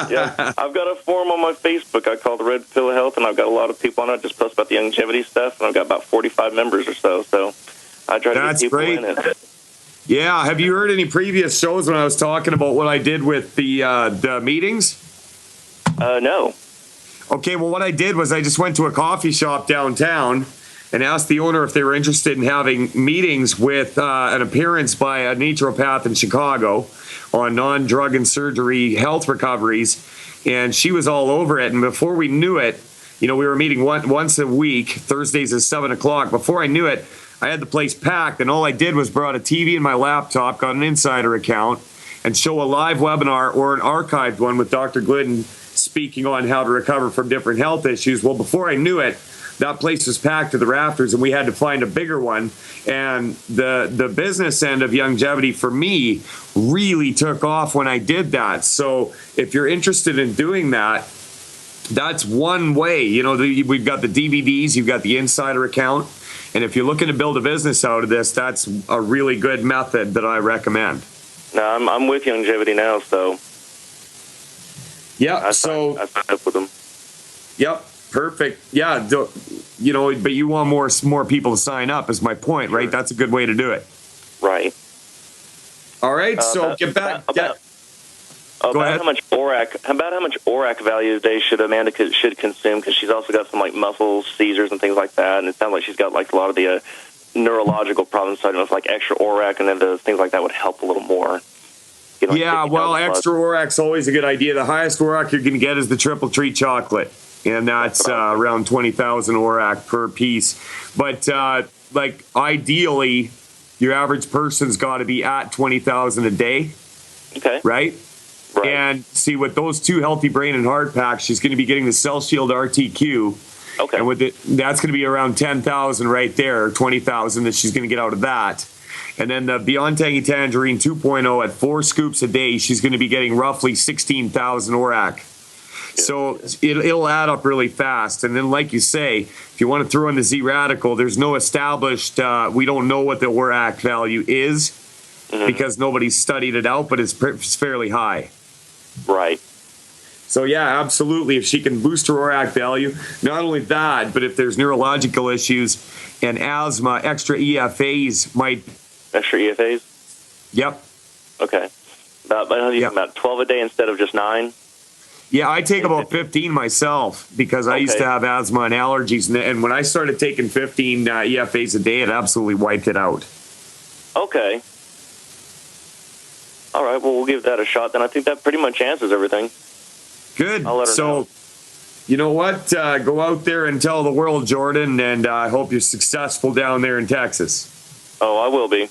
Yeah, I've got a forum on my Facebook I call the Red Pill of Health, and I've got a lot of people on it. I just post about the Youngevity stuff, and I've got about 45 members or so. So I try to get people in it. Yeah, have you heard any previous shows when I was talking about what I did with the meetings? No. Okay, well, what I did was I just went to a coffee shop downtown and asked the owner if they were interested in having meetings with an appearance by a naturopath in Chicago on non-drug and surgery health recoveries, and she was all over it. And before we knew it, we were meeting once a week, Thursdays at 7 o'clock. Before I knew it, I had the place packed, and all I did was brought a TV and my laptop, got an insider account, and show a live webinar or an archived one with Dr. Glidden speaking on how to recover from different health issues. Well, before I knew it, that place was packed to the rafters, and we had to find a bigger one. And the business end of Youngevity for me really took off when I did that. So if you're interested in doing that, that's one way. We've got the DVDs, you've got the insider account. And if you're looking to build a business out of this, that's a really good method that I recommend. No, I'm with Youngevity now, so. Yeah, I signed up with them. Yep. Perfect. Yeah, but you want more people to sign up is my point, right? That's a good way to do it. Right. All right, so get back. About how much ORAC value a day should Amanda should consume? Because she's also got some muscle seizures and things like that, and it sounds like she's got a lot of the neurological problems. So I don't know if extra ORAC and then the things like that would help a little more. Extra ORAC's always a good idea. The highest ORAC you're going to get is the triple treat chocolate. And that's around 20,000 ORAC per piece. But ideally, your average person's got to be at 20,000 a day. Okay. Right? And see, with those 2 healthy brain and heart packs, she's going to be getting the Cell Shield RTQ. Okay. And that's going to be around 10,000 right there, 20,000 that she's going to get out of that. And then the Beyond Tangy Tangerine 2.0 at 4 scoops a day, she's going to be getting roughly 16,000 ORAC. So it'll add up really fast. And then, like you say, if you want to throw in the Z-Radical, there's no established, we don't know what the ORAC value is because nobody's studied it out, but it's fairly high. Right. So yeah, absolutely. If she can boost her ORAC value, not only that, but if there's neurological issues and asthma, extra EFAs might. Extra EFAs? Yep. Okay. About 12 a day instead of just 9? Yeah, I take about 15 myself because I used to have asthma and allergies. And when I started taking 15 EFAs a day, it absolutely wiped it out. Okay. All right, well, we'll give that a shot then. I think that pretty much answers everything. Good. I'll let her know. You know what? Go out there and tell the world, Jordan, and I hope you're successful down there in Texas. Oh, I will be.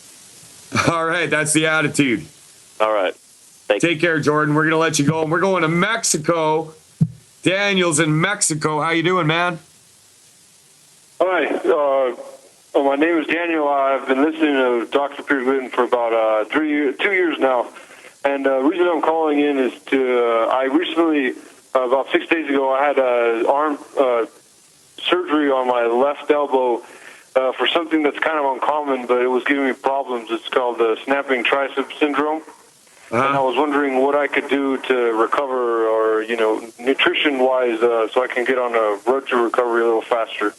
All right, that's the attitude. All right. Take care, Jordan. We're going to let you go. And we're going to Mexico. Daniel's in Mexico. How you doing, man? Hi. My name is Daniel. I've been listening to Dr. Peter Glidden for about 2 years now. And the reason I'm calling in is I recently, about 6 days ago, I had arm surgery on my left elbow for something that's kind of uncommon, but it was giving me problems. It's called the snapping tricep syndrome. And I was wondering what I could do to recover or, nutrition-wise, so I can get on a road to recovery a little faster.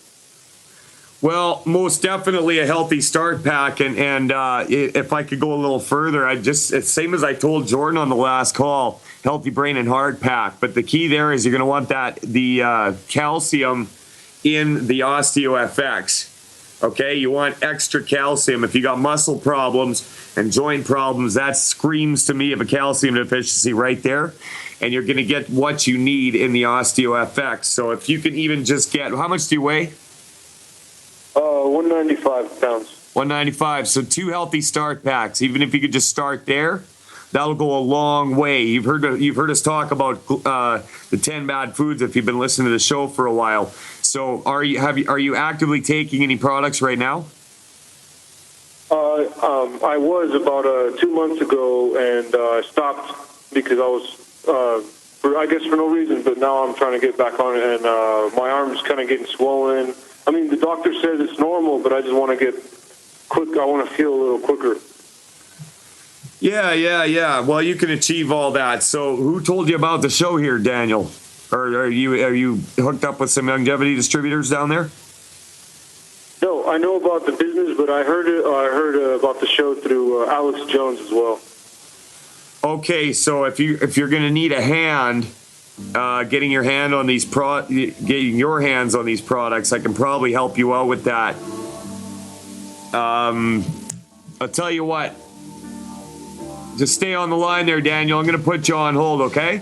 Well, most definitely a healthy start pack. And if I could go a little further, it's same as I told Jordan on the last call, healthy brain and heart pack. But the key there is you're going to want the calcium in the OsteoFX. Okay, you want extra calcium. If you got muscle problems and joint problems, that screams to me of a calcium deficiency right there. And you're going to get what you need in the OsteoFX. So if you can even just get, how much do you weigh? 195 pounds. 195. So 2 healthy start packs. Even if you could just start there, that'll go a long way. You've heard us talk about the 10 bad foods if you've been listening to the show for a while. So are you actively taking any products right now? I was about 2 months ago, and I stopped because I was, for no reason. But now I'm trying to get back on it, and my arm's kind of getting swollen. I mean, the doctor says it's normal, but I just want to get quick. I want to feel a little quicker. Yeah. Well, you can achieve all that. So who told you about the show here, Daniel? Or are you hooked up with some longevity distributors down there? No, I know about the business, but I heard about the show through Alex Jones as well. Okay, so if you're going to need a hand getting your hands on these products, I can probably help you out with that. I'll tell you what. Just stay on the line there, Daniel. I'm going to put you on hold, okay?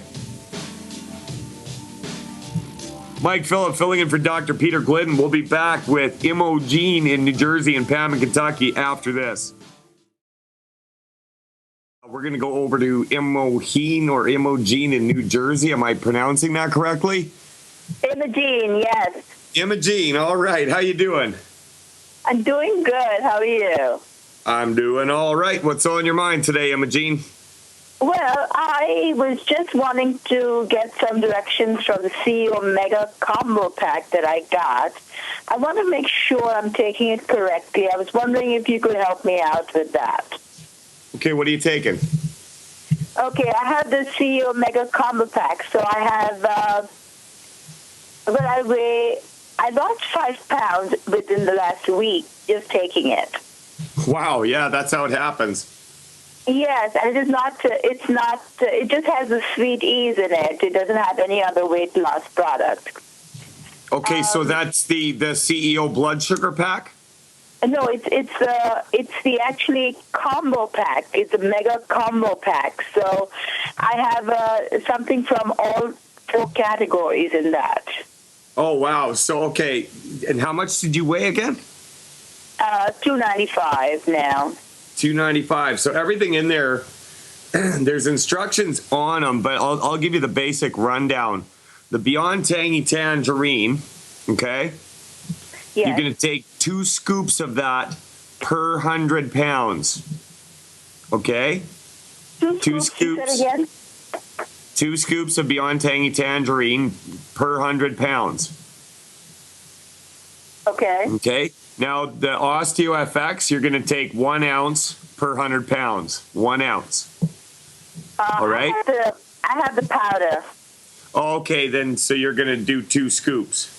Mike Phillip filling in for Dr. Peter Glidden. We'll be back with Imogene in New Jersey and Pam in Kentucky after this. We're going to go over to Imogene or Imogene in New Jersey. Am I pronouncing that correctly? Imogene, yes. Imogene, all right. How you doing? I'm doing good. How are you? I'm doing all right. What's on your mind today, Imogene? Well, I was just wanting to get some directions from the CEO Mega Combo Pack that I got. I want to make sure I'm taking it correctly. I was wondering if you could help me out with that. Okay, what are you taking? Okay, I have the CEO Mega Combo Pack. So I have, I lost 5 pounds within the last week just taking it. Wow, yeah, that's how it happens. Yes, and it just has the Sweet Ease in it. It doesn't have any other weight loss product. Okay, so that's the CEO blood sugar pack? No, it's the actually combo pack. It's a mega combo pack. So I have something from all 4 categories in that. Oh, wow. So, okay. And how much did you weigh again? 295 now. 295. So everything in there, there's instructions on them, but I'll give you the basic rundown. The Beyond Tangy Tangerine, okay? Yes. You're going to take 2 scoops of that per 100 pounds, okay? 2 scoops. Again? 2 scoops of Beyond Tangy Tangerine per 100 pounds. Okay. Okay. Now, the OsteoFX, you're going to take 1 ounce per 100 pounds. 1 ounce. All right? I have the powder. Okay, then, so you're going to do 2 scoops.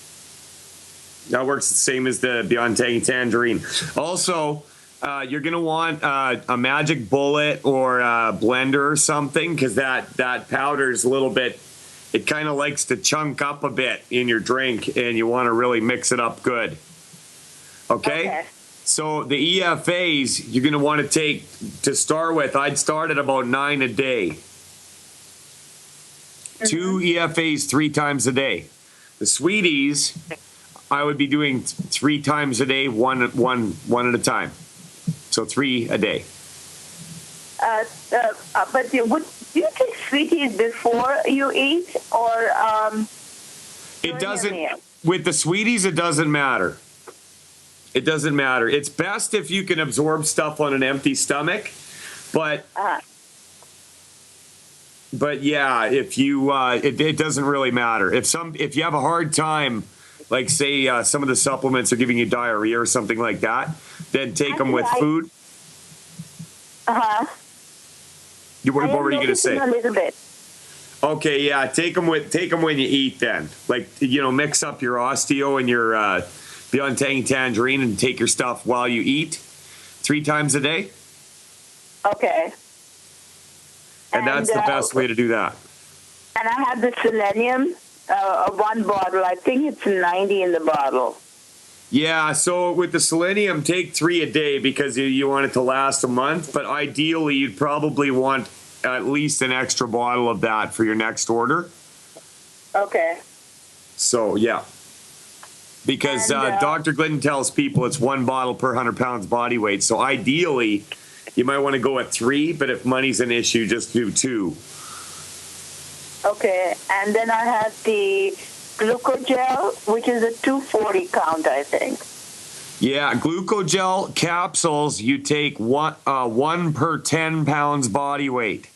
That works the same as the Beyond Tangy Tangerine. Also, you're going to want a magic bullet or a blender or something, because that powder is a little bit, it kind of likes to chunk up a bit in your drink, and you want to really mix it up good. Okay? So the EFAs, you're going to want to take, to start with, I'd start at about 9 a day. 2 EFAs 3 times a day. The Sweeties, I would be doing 3 times a day, one at a time. So 3 a day. But do you take Sweeties before you eat, or it doesn't? With the Sweeties, it doesn't matter. It doesn't matter. It's best if you can absorb stuff on an empty stomach, but yeah, if you it doesn't really matter. If you have a hard time, like say some of the supplements are giving you diarrhea or something like that, then take them with food. What were you going to say? A little bit. Okay, yeah, take them when you eat. Then, like, mix up your osteo and your Beyond Tangy Tangerine, and take your stuff while you eat 3 times a day. Okay. And that's the best way to do that. And I have the selenium, 1 bottle. I think it's 90 in the bottle. Yeah, so with the selenium, take 3 a day because you want it to last a month. But ideally, you'd probably want at least an extra bottle of that for your next order. Okay. So, yeah. Because Dr. Glidden tells people it's 1 bottle per 100 pounds body weight. So ideally, you might want to go at 3, but if money's an issue, just do 2. Okay, and then I had the Glucogel, which is a 240 count, I think. Yeah, Glucogel capsules, you take 1 per 10 pounds body weight.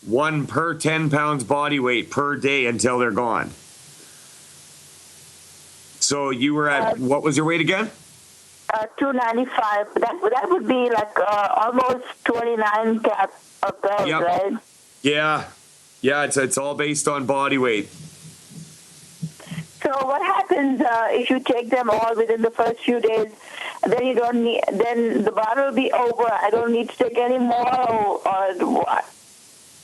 1 per 10 pounds body weight per day until they're gone. So you were at, what was your weight again? 295. That would be like almost 29 cap of those, right? Yeah. Yeah, it's all based on body weight. So what happens if you take them all within the first few days? Then you don't need. Then the bottle will be over. I don't need to take any more, or what?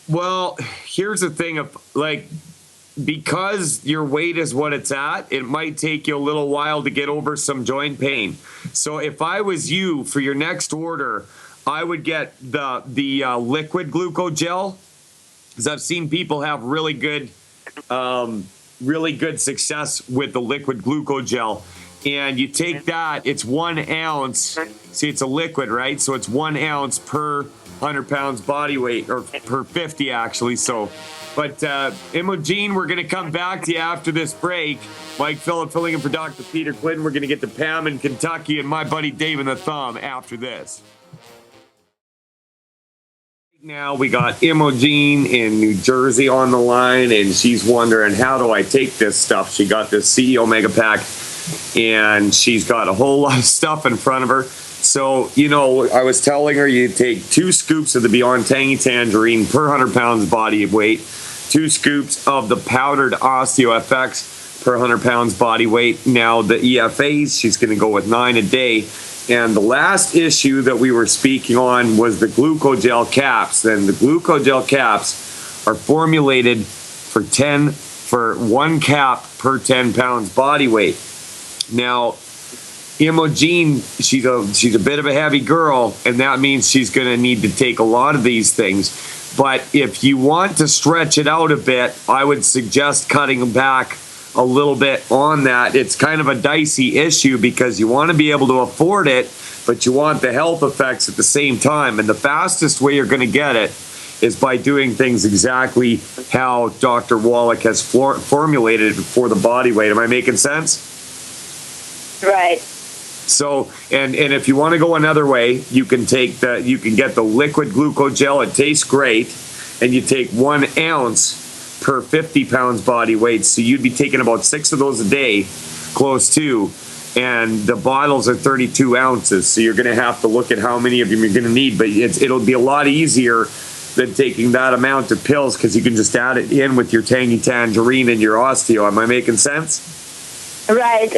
Well, here's the thing: because your weight is what it's at, it might take you a little while to get over some joint pain. So if I was you, for your next order, I would get the liquid Glucogel, because I've seen people have really good success with the liquid Glucogel. And you take that, it's 1 ounce. See, it's a liquid, right? So it's 1 ounce per 100 pounds body weight, or per 50 actually. So, but Imogene, we're going to come back to you after this break. Mike Phillip filling in for Dr. Peter Glidden. We're going to get to Pam in Kentucky and my buddy Dave in the Thumb after this. Now we got Imogene in New Jersey on the line, and she's wondering, how do I take this stuff? She got this CEO Mega Pack, and she's got a whole lot of stuff in front of her. So, I was telling her you take 2 scoops of the Beyond Tangy Tangerine per 100 pounds body weight, 2 scoops of the powdered Osteo FX per 100 pounds body weight. Now the EFAs, she's going to go with 9 a day. And the last issue that we were speaking on was the Glucogel caps. And the Glucogel caps are formulated for 1 cap per 10 pounds body weight. Now, Imogene, she's a bit of a heavy girl, and that means she's going to need to take a lot of these things. But if you want to stretch it out a bit, I would suggest cutting back a little bit on that. It's kind of a dicey issue because you want to be able to afford it, but you want the health effects at the same time. And the fastest way you're going to get it is by doing things exactly how Dr. Wallach has formulated it for the body weight. Am I making sense? Right. So, and if you want to go another way, you can get the liquid Glucogel. It tastes great, and you take 1 ounce per 50 pounds body weight. So you'd be taking about 6 of those a day, close to, and the bottles are 32 ounces. So you're going to have to look at how many of them you're going to need, but it'll be a lot easier than taking that amount of pills because you can just add it in with your Tangy Tangerine and your osteo. Am I making sense? Right.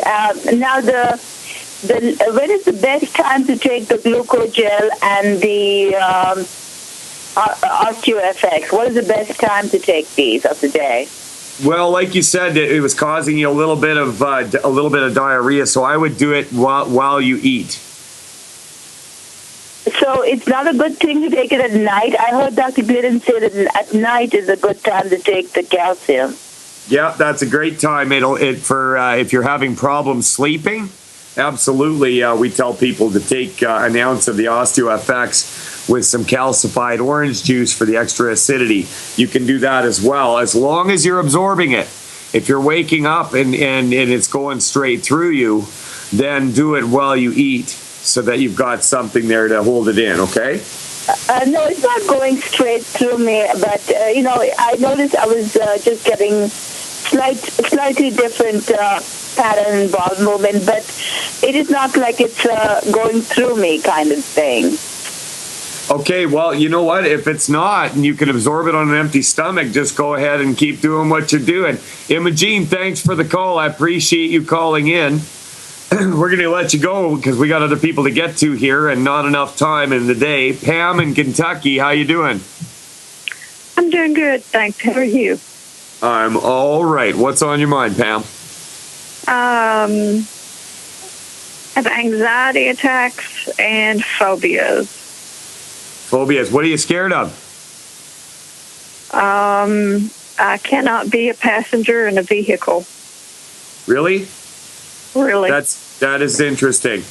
Now, when is the best time to take the Glucogel and the OsteoFX? What is the best time to take these of the day? Well, like you said, it was causing you a little bit of diarrhea, so I would do it while you eat. So it's not a good thing to take it at night. I heard Dr. Glidden say that at night is a good time to take the calcium. Yeah, that's a great time. If you're having problems sleeping. Absolutely, we tell people to take an ounce of the OsteoFX with some calcified orange juice for the extra acidity. You can do that as well, as long as you're absorbing it. If you're waking up and it's going straight through you, then do it while you eat so that you've got something there to hold it in, okay? No, it's not going straight through me, but, I noticed I was just getting slightly different pattern and bowel movement, but it is not like it's going through me kind of thing. Okay, well, you know what? If it's not, and you can absorb it on an empty stomach, just go ahead and keep doing what you're doing. Imogene, thanks for the call. I appreciate you calling in. We're going to let you go because we got other people to get to here and not enough time in the day. Pam in Kentucky, how you doing? I'm doing good, thanks. How are you? I'm all right. What's on your mind, Pam? I have anxiety attacks and phobias. Phobias. What are you scared of? I cannot be a passenger in a vehicle. Really? Really? That is interesting.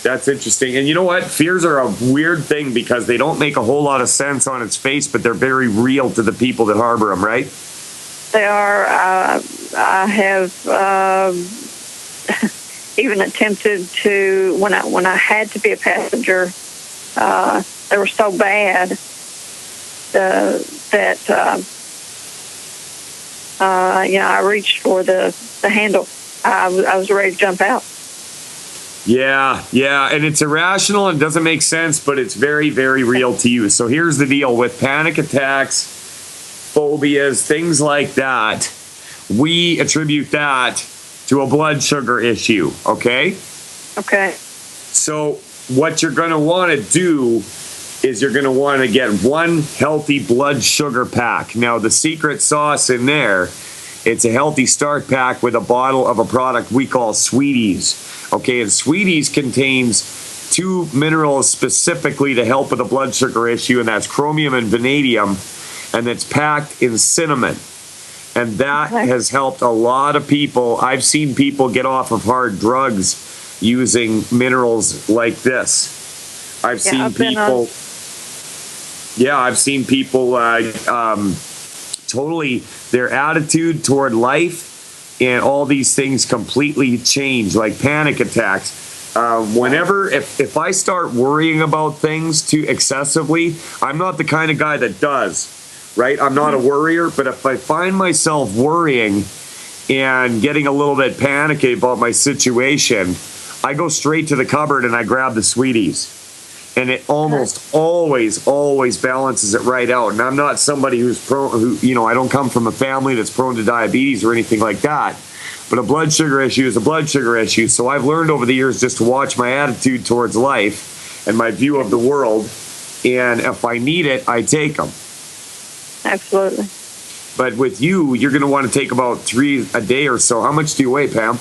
That's interesting. And you know what? Fears are a weird thing because they don't make a whole lot of sense on its face, but they're very real to the people that harbor them, right? They are. I have even attempted to when I had to be a passenger. They were so bad that I reached for the handle. I was ready to jump out. Yeah, and it's irrational and doesn't make sense, but it's very, very real to you. So here's the deal with panic attacks, phobias, things like that. We attribute that to a blood sugar issue, okay? Okay. So what you're going to want to do is you're going to want to get one healthy blood sugar pack. Now, the secret sauce in there, it's a healthy start pack with a bottle of a product we call Sweeties. Okay, and Sweeties contains 2 minerals specifically to help with a blood sugar issue, and that's chromium and vanadium, and it's packed in cinnamon. And that has helped a lot of people. I've seen people get off of hard drugs using minerals like this. I've seen people totally, their attitude toward life and all these things completely change, like panic attacks. If I start worrying about things too excessively, I'm not the kind of guy that does, right? I'm not a worrier, but if I find myself worrying and getting a little bit panicky about my situation, I go straight to the cupboard and I grab the Sweeties. And it almost always balances it right out. And I'm not somebody I don't come from a family that's prone to diabetes or anything like that. But a blood sugar issue is a blood sugar issue. So I've learned over the years just to watch my attitude towards life and my view of the world. And if I need it, I take them. Absolutely. But with you, you're going to want to take about 3 a day or so. How much do you weigh, Pam?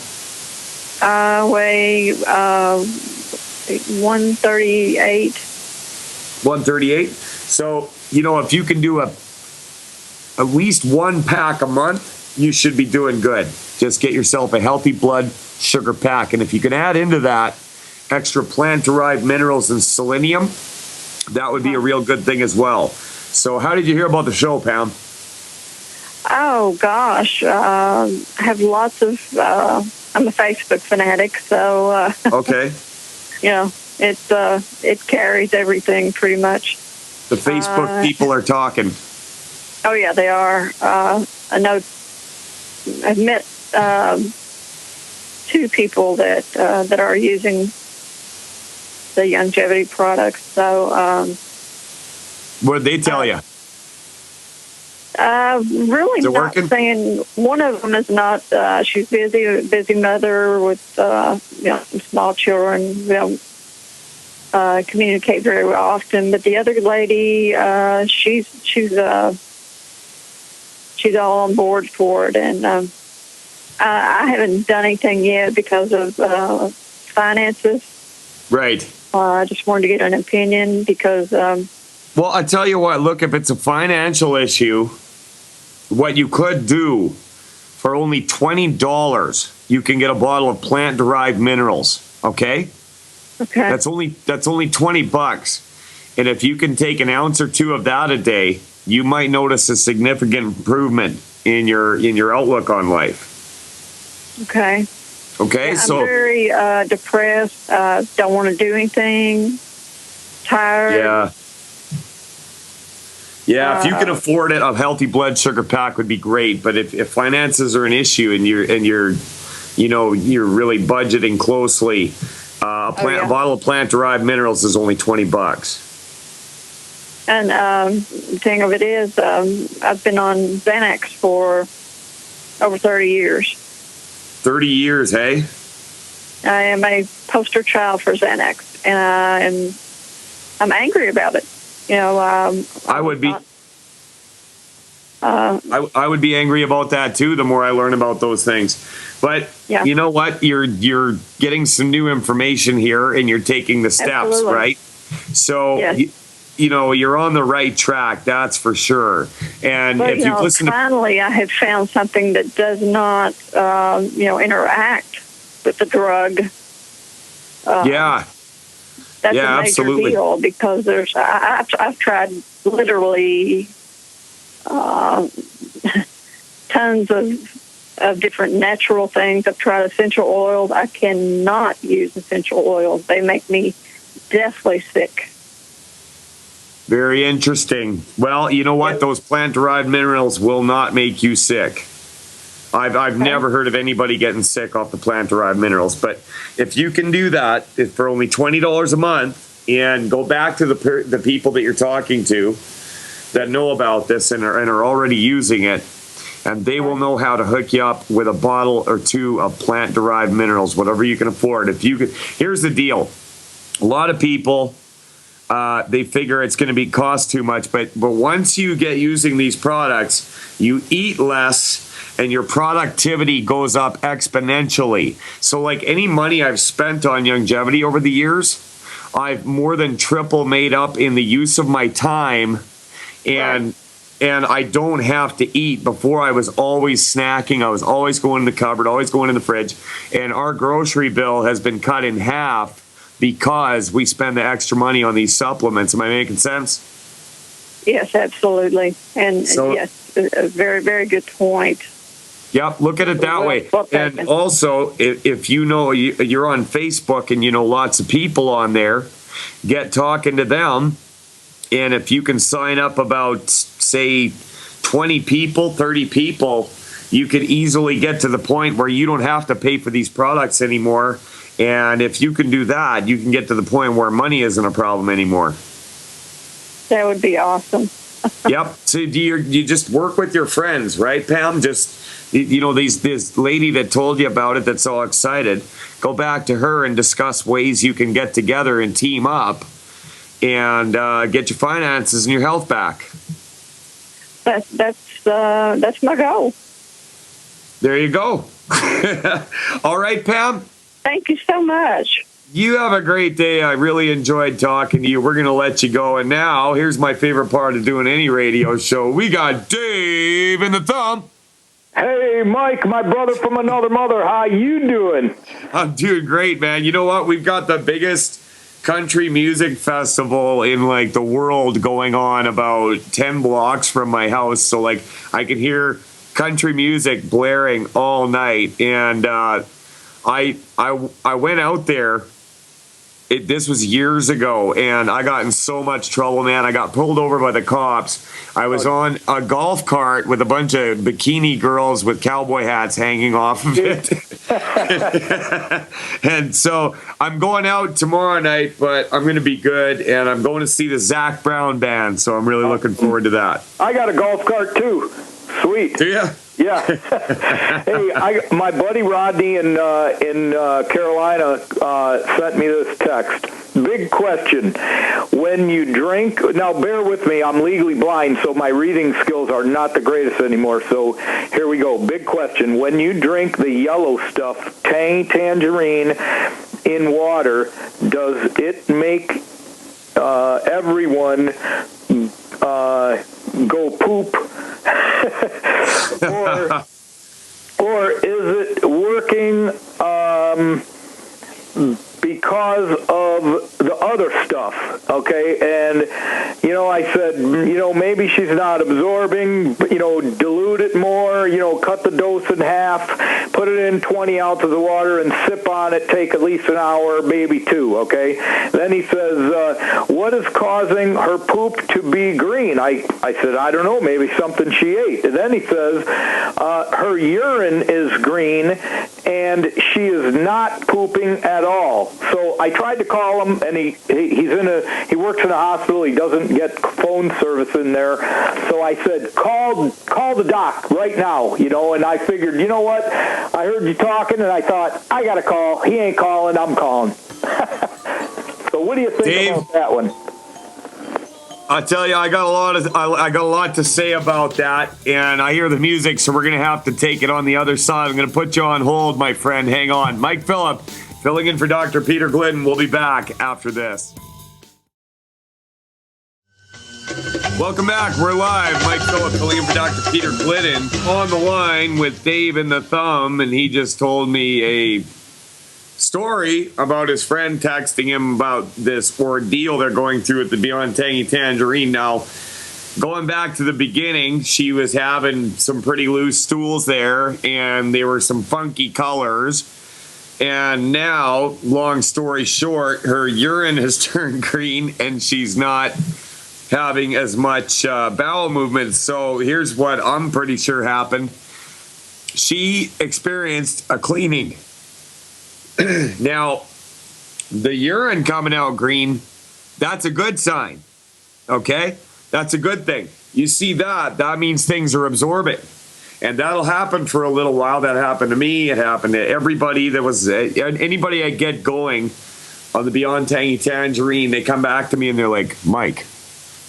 I weigh 138. 138. So, if you can do at least 1 pack a month, you should be doing good. Just get yourself a healthy blood sugar pack. And if you can add into that extra plant-derived minerals and selenium, that would be a real good thing as well. So how did you hear about the show, Pam? Oh, gosh. I have lots of... I'm a Facebook fanatic, so... Okay. It carries everything pretty much. The Facebook people are talking. Oh yeah, they are. I know. I've met 2 people that are using the longevity products. So. What did they tell you? Really Is it not working? saying. One of them is not. She's busy mother with some small children. We don't communicate very often. But the other lady, she's all on board for it, and I haven't done anything yet because of finances. Right. I just wanted to get an opinion because. Well, I tell you what, look, if it's a financial issue, what you could do for only $20, you can get a bottle of plant-derived minerals, okay? Okay. That's only $20. And if you can take an ounce or two of that a day, you might notice a significant improvement in your outlook on life. Okay. Okay, I'm so very depressed. Don't want to do anything. Tired. Yeah, if you can afford it, a healthy blood sugar pack would be great. But if finances are an issue and you're really budgeting closely, a bottle of plant-derived minerals is only $20. And the thing of it is, I've been on Xanax for over 30 years. 30 years, hey? I am a poster child for Xanax, and I'm angry about it. I would be. I would be angry about that too. The more I learn about those things, but you know what? You're getting some new information here, and you're taking the steps, Absolutely. right? So you're on the right track. That's for sure. And but, if you listen, finally, I have found something that does not, interact with the drug. That's a major absolutely. deal because I've tried literally tons of different natural things. I've tried essential oils. I cannot use essential oils. They make me deathly sick. Very interesting. Well, you know what? Those plant-derived minerals will not make you sick. I've never heard of anybody getting sick off the plant-derived minerals. But if you can do that for only $20 a month and go back to the people that you're talking to that know about this and are already using it, and they will know how to hook you up with a bottle or two of plant-derived minerals, whatever you can afford. Here's the deal. A lot of people, they figure it's going to cost too much, but once you get using these products, you eat less and your productivity goes up exponentially. So like any money I've spent on longevity over the years, I've more than triple made up in the use of my time, and I don't have to eat. Before I was always snacking, I was always going in the cupboard, always going in the fridge, and our grocery bill has been cut in half because we spend the extra money on these supplements. Am I making sense? Yes, absolutely. And yes, a very, very good point. Yep, look at it that way. And also, if you know you're on Facebook and you know lots of people on there, get talking to them. And if you can sign up about, say, 20 people, 30 people, you could easily get to the point where you don't have to pay for these products anymore. And if you can do that, you can get to the point where money isn't a problem anymore. That would be awesome. Yep. So you just work with your friends, right, Pam? Just, this lady that told you about it that's all excited, go back to her and discuss ways you can get together and team up and get your finances and your health back. That's my goal. There you go. All right, Pam. Thank you so much. You have a great day. I really enjoyed talking to you. We're going to let you go. And now, here's my favorite part of doing any radio show. We got Dave in the Thumb. Hey, Mike, my brother from another mother. How you doing? I'm doing great, man. You know what? We've got the biggest country music festival in like the world going on about 10 blocks from my house. So like I can hear country music blaring all night. And I went out there This was years ago, and I got in so much trouble, man. I got pulled over by the cops. I was on a golf cart with a bunch of bikini girls with cowboy hats hanging off of it. And so I'm going out tomorrow night, but I'm going to be good, and I'm going to see the Zac Brown band, so I'm really looking forward to that. I got a golf cart too. Sweet. Do you? Yeah. Hey, my buddy Rodney in Carolina sent me this text. Big question. When you drink, now bear with me, I'm legally blind, so my reading skills are not the greatest anymore. So here we go. Big question. When you drink the yellow stuff, tangerine, in water, does it make everyone go poop? or is it working because of the other stuff? Okay, and I said, maybe she's not absorbing, dilute it more, cut the dose in half, put it in 20 ounces of water and sip on it, take at least an hour, maybe two, okay? Then he says, what is causing her poop to be green? I said, I don't know, maybe something she ate. And then he says, her urine is green and she is not pooping at all. So I tried to call him, and he works in a hospital. He doesn't get phone service in there. So I said, call the doc right now, and I figured, you know what? I heard you talking, and I thought, I got to call. He ain't calling, I'm calling. So what do you think Dave, about that one? I tell you, I got a lot to say about that, and I hear the music, so we're gonna have to take it on the other side. I'm gonna put you on hold, my friend. Hang on. Mike Phillip, filling in for Dr. Peter Glidden. We'll be back after this. Welcome back. We're live. Mike Phillip filling in for Dr. Peter Glidden on the line with Dave and the Thumb, and he just told me a story about his friend texting him about this ordeal they're going through at the Beyond Tangy Tangerine. Now, going back to the beginning, she was having some pretty loose stools there, and they were some funky colors. And now, long story short, her urine has turned green, and she's not having as much bowel movement. So here's what I'm pretty sure happened. She experienced a cleaning. Now, the urine coming out green, that's a good sign, okay? That's a good thing. You see that means things are absorbing. And that'll happen for a little while. That happened to me. It happened to everybody that was, anybody I get going on the Beyond Tangy Tangerine, they come back to me and they're like, Mike,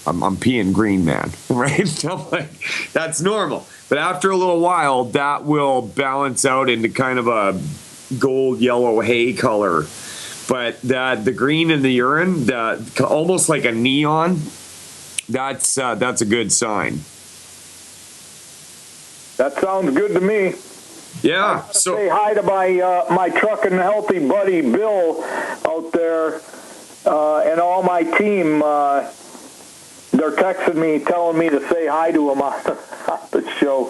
I'm peeing green, man, right? I'm like, that's normal. But after a little while, that will balance out into kind of a gold yellow hay color. But the green in the urine, almost like a neon, that's a good sign. That sounds good to me. Yeah. So say hi to my trucking healthy buddy Bill out there, and all my team. They're texting me, telling me to say hi to him on the show.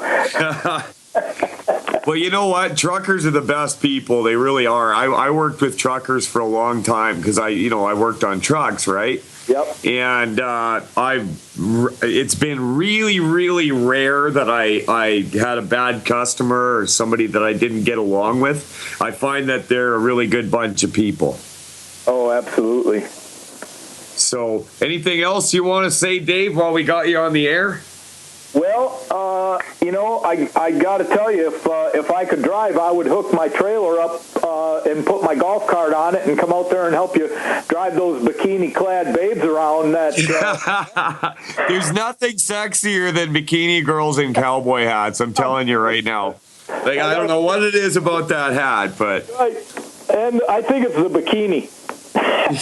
Well, you know what? Truckers are the best people. They really are. I worked with truckers for a long time because I worked on trucks, right? Yep. And it's been really, really rare that I had a bad customer or somebody that I didn't get along with. I find that they're a really good bunch of people. Oh, absolutely. So, anything else you want to say, Dave, while we got you on the air? Well, I got to tell you, if I could drive, I would hook my trailer up and put my golf cart on it and come out there and help you drive those bikini-clad babes around. There's nothing sexier than bikini girls in cowboy hats. I'm telling you right now. I don't know what it is about that hat, but right. And I think it's the bikini. My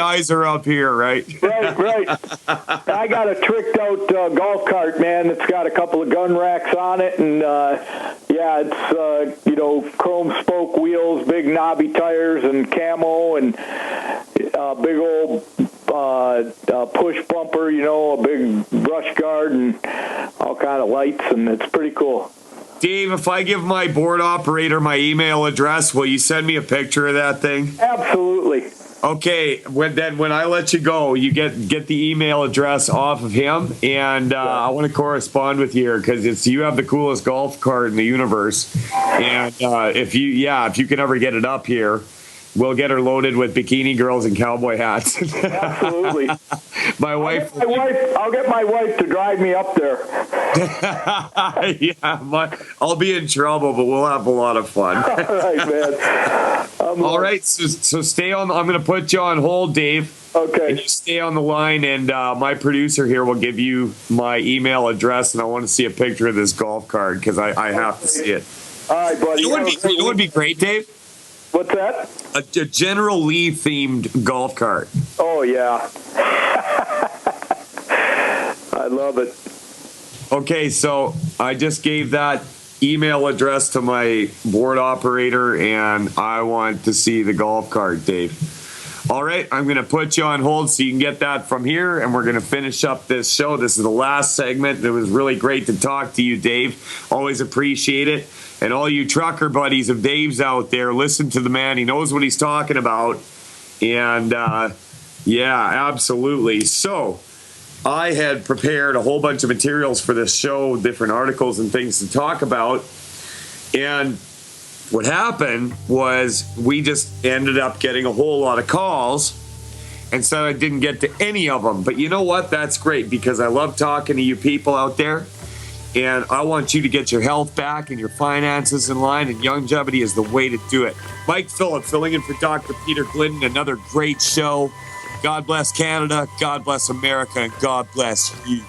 eyes are up here, right? Right. I got a tricked out golf cart, man. It's got a couple of gun racks on it, and it's chrome spoke wheels, big knobby tires, and camo, and big old push bumper, a big brush guard, and all kind of lights, and it's pretty cool. Dave, if I give my board operator my email address, will you send me a picture of that thing? Absolutely. Okay, when I let you go, you get the email address off of him, and I want to correspond with you because you have the coolest golf cart in the universe, and if you can ever get it up here, we'll get her loaded with bikini girls and cowboy hats. Absolutely. I'll get my wife to drive me up there. I'll be in trouble, but we'll have a lot of fun. All right, man. All right, so stay on. I'm going to put you on hold, Dave. Okay. And you stay on the line, and my producer here will give you my email address, and I want to see a picture of this golf cart because I have to see it. All right, buddy. You know what would be great, Dave? What's that? A General Lee themed golf cart. Oh yeah. I love it. Okay, so I just gave that email address to my board operator, and I want to see the golf cart, Dave. All right, I'm going to put you on hold so you can get that from here, and we're going to finish up this show. This is the last segment. It was really great to talk to you, Dave. Always appreciate it. And all you trucker buddies of Dave's out there, listen to the man. He knows what he's talking about. And, yeah, absolutely. So I had prepared a whole bunch of materials for this show, different articles and things to talk about. And what happened was we just ended up getting a whole lot of calls, and so I didn't get to any of them. But you know what? That's great because I love talking to you people out there. And I want you to get your health back and your finances in line, and longevity is the way to do it. Mike Phillip filling in for Dr. Peter Glidden. Another great show. God bless Canada, God bless America, and God bless you.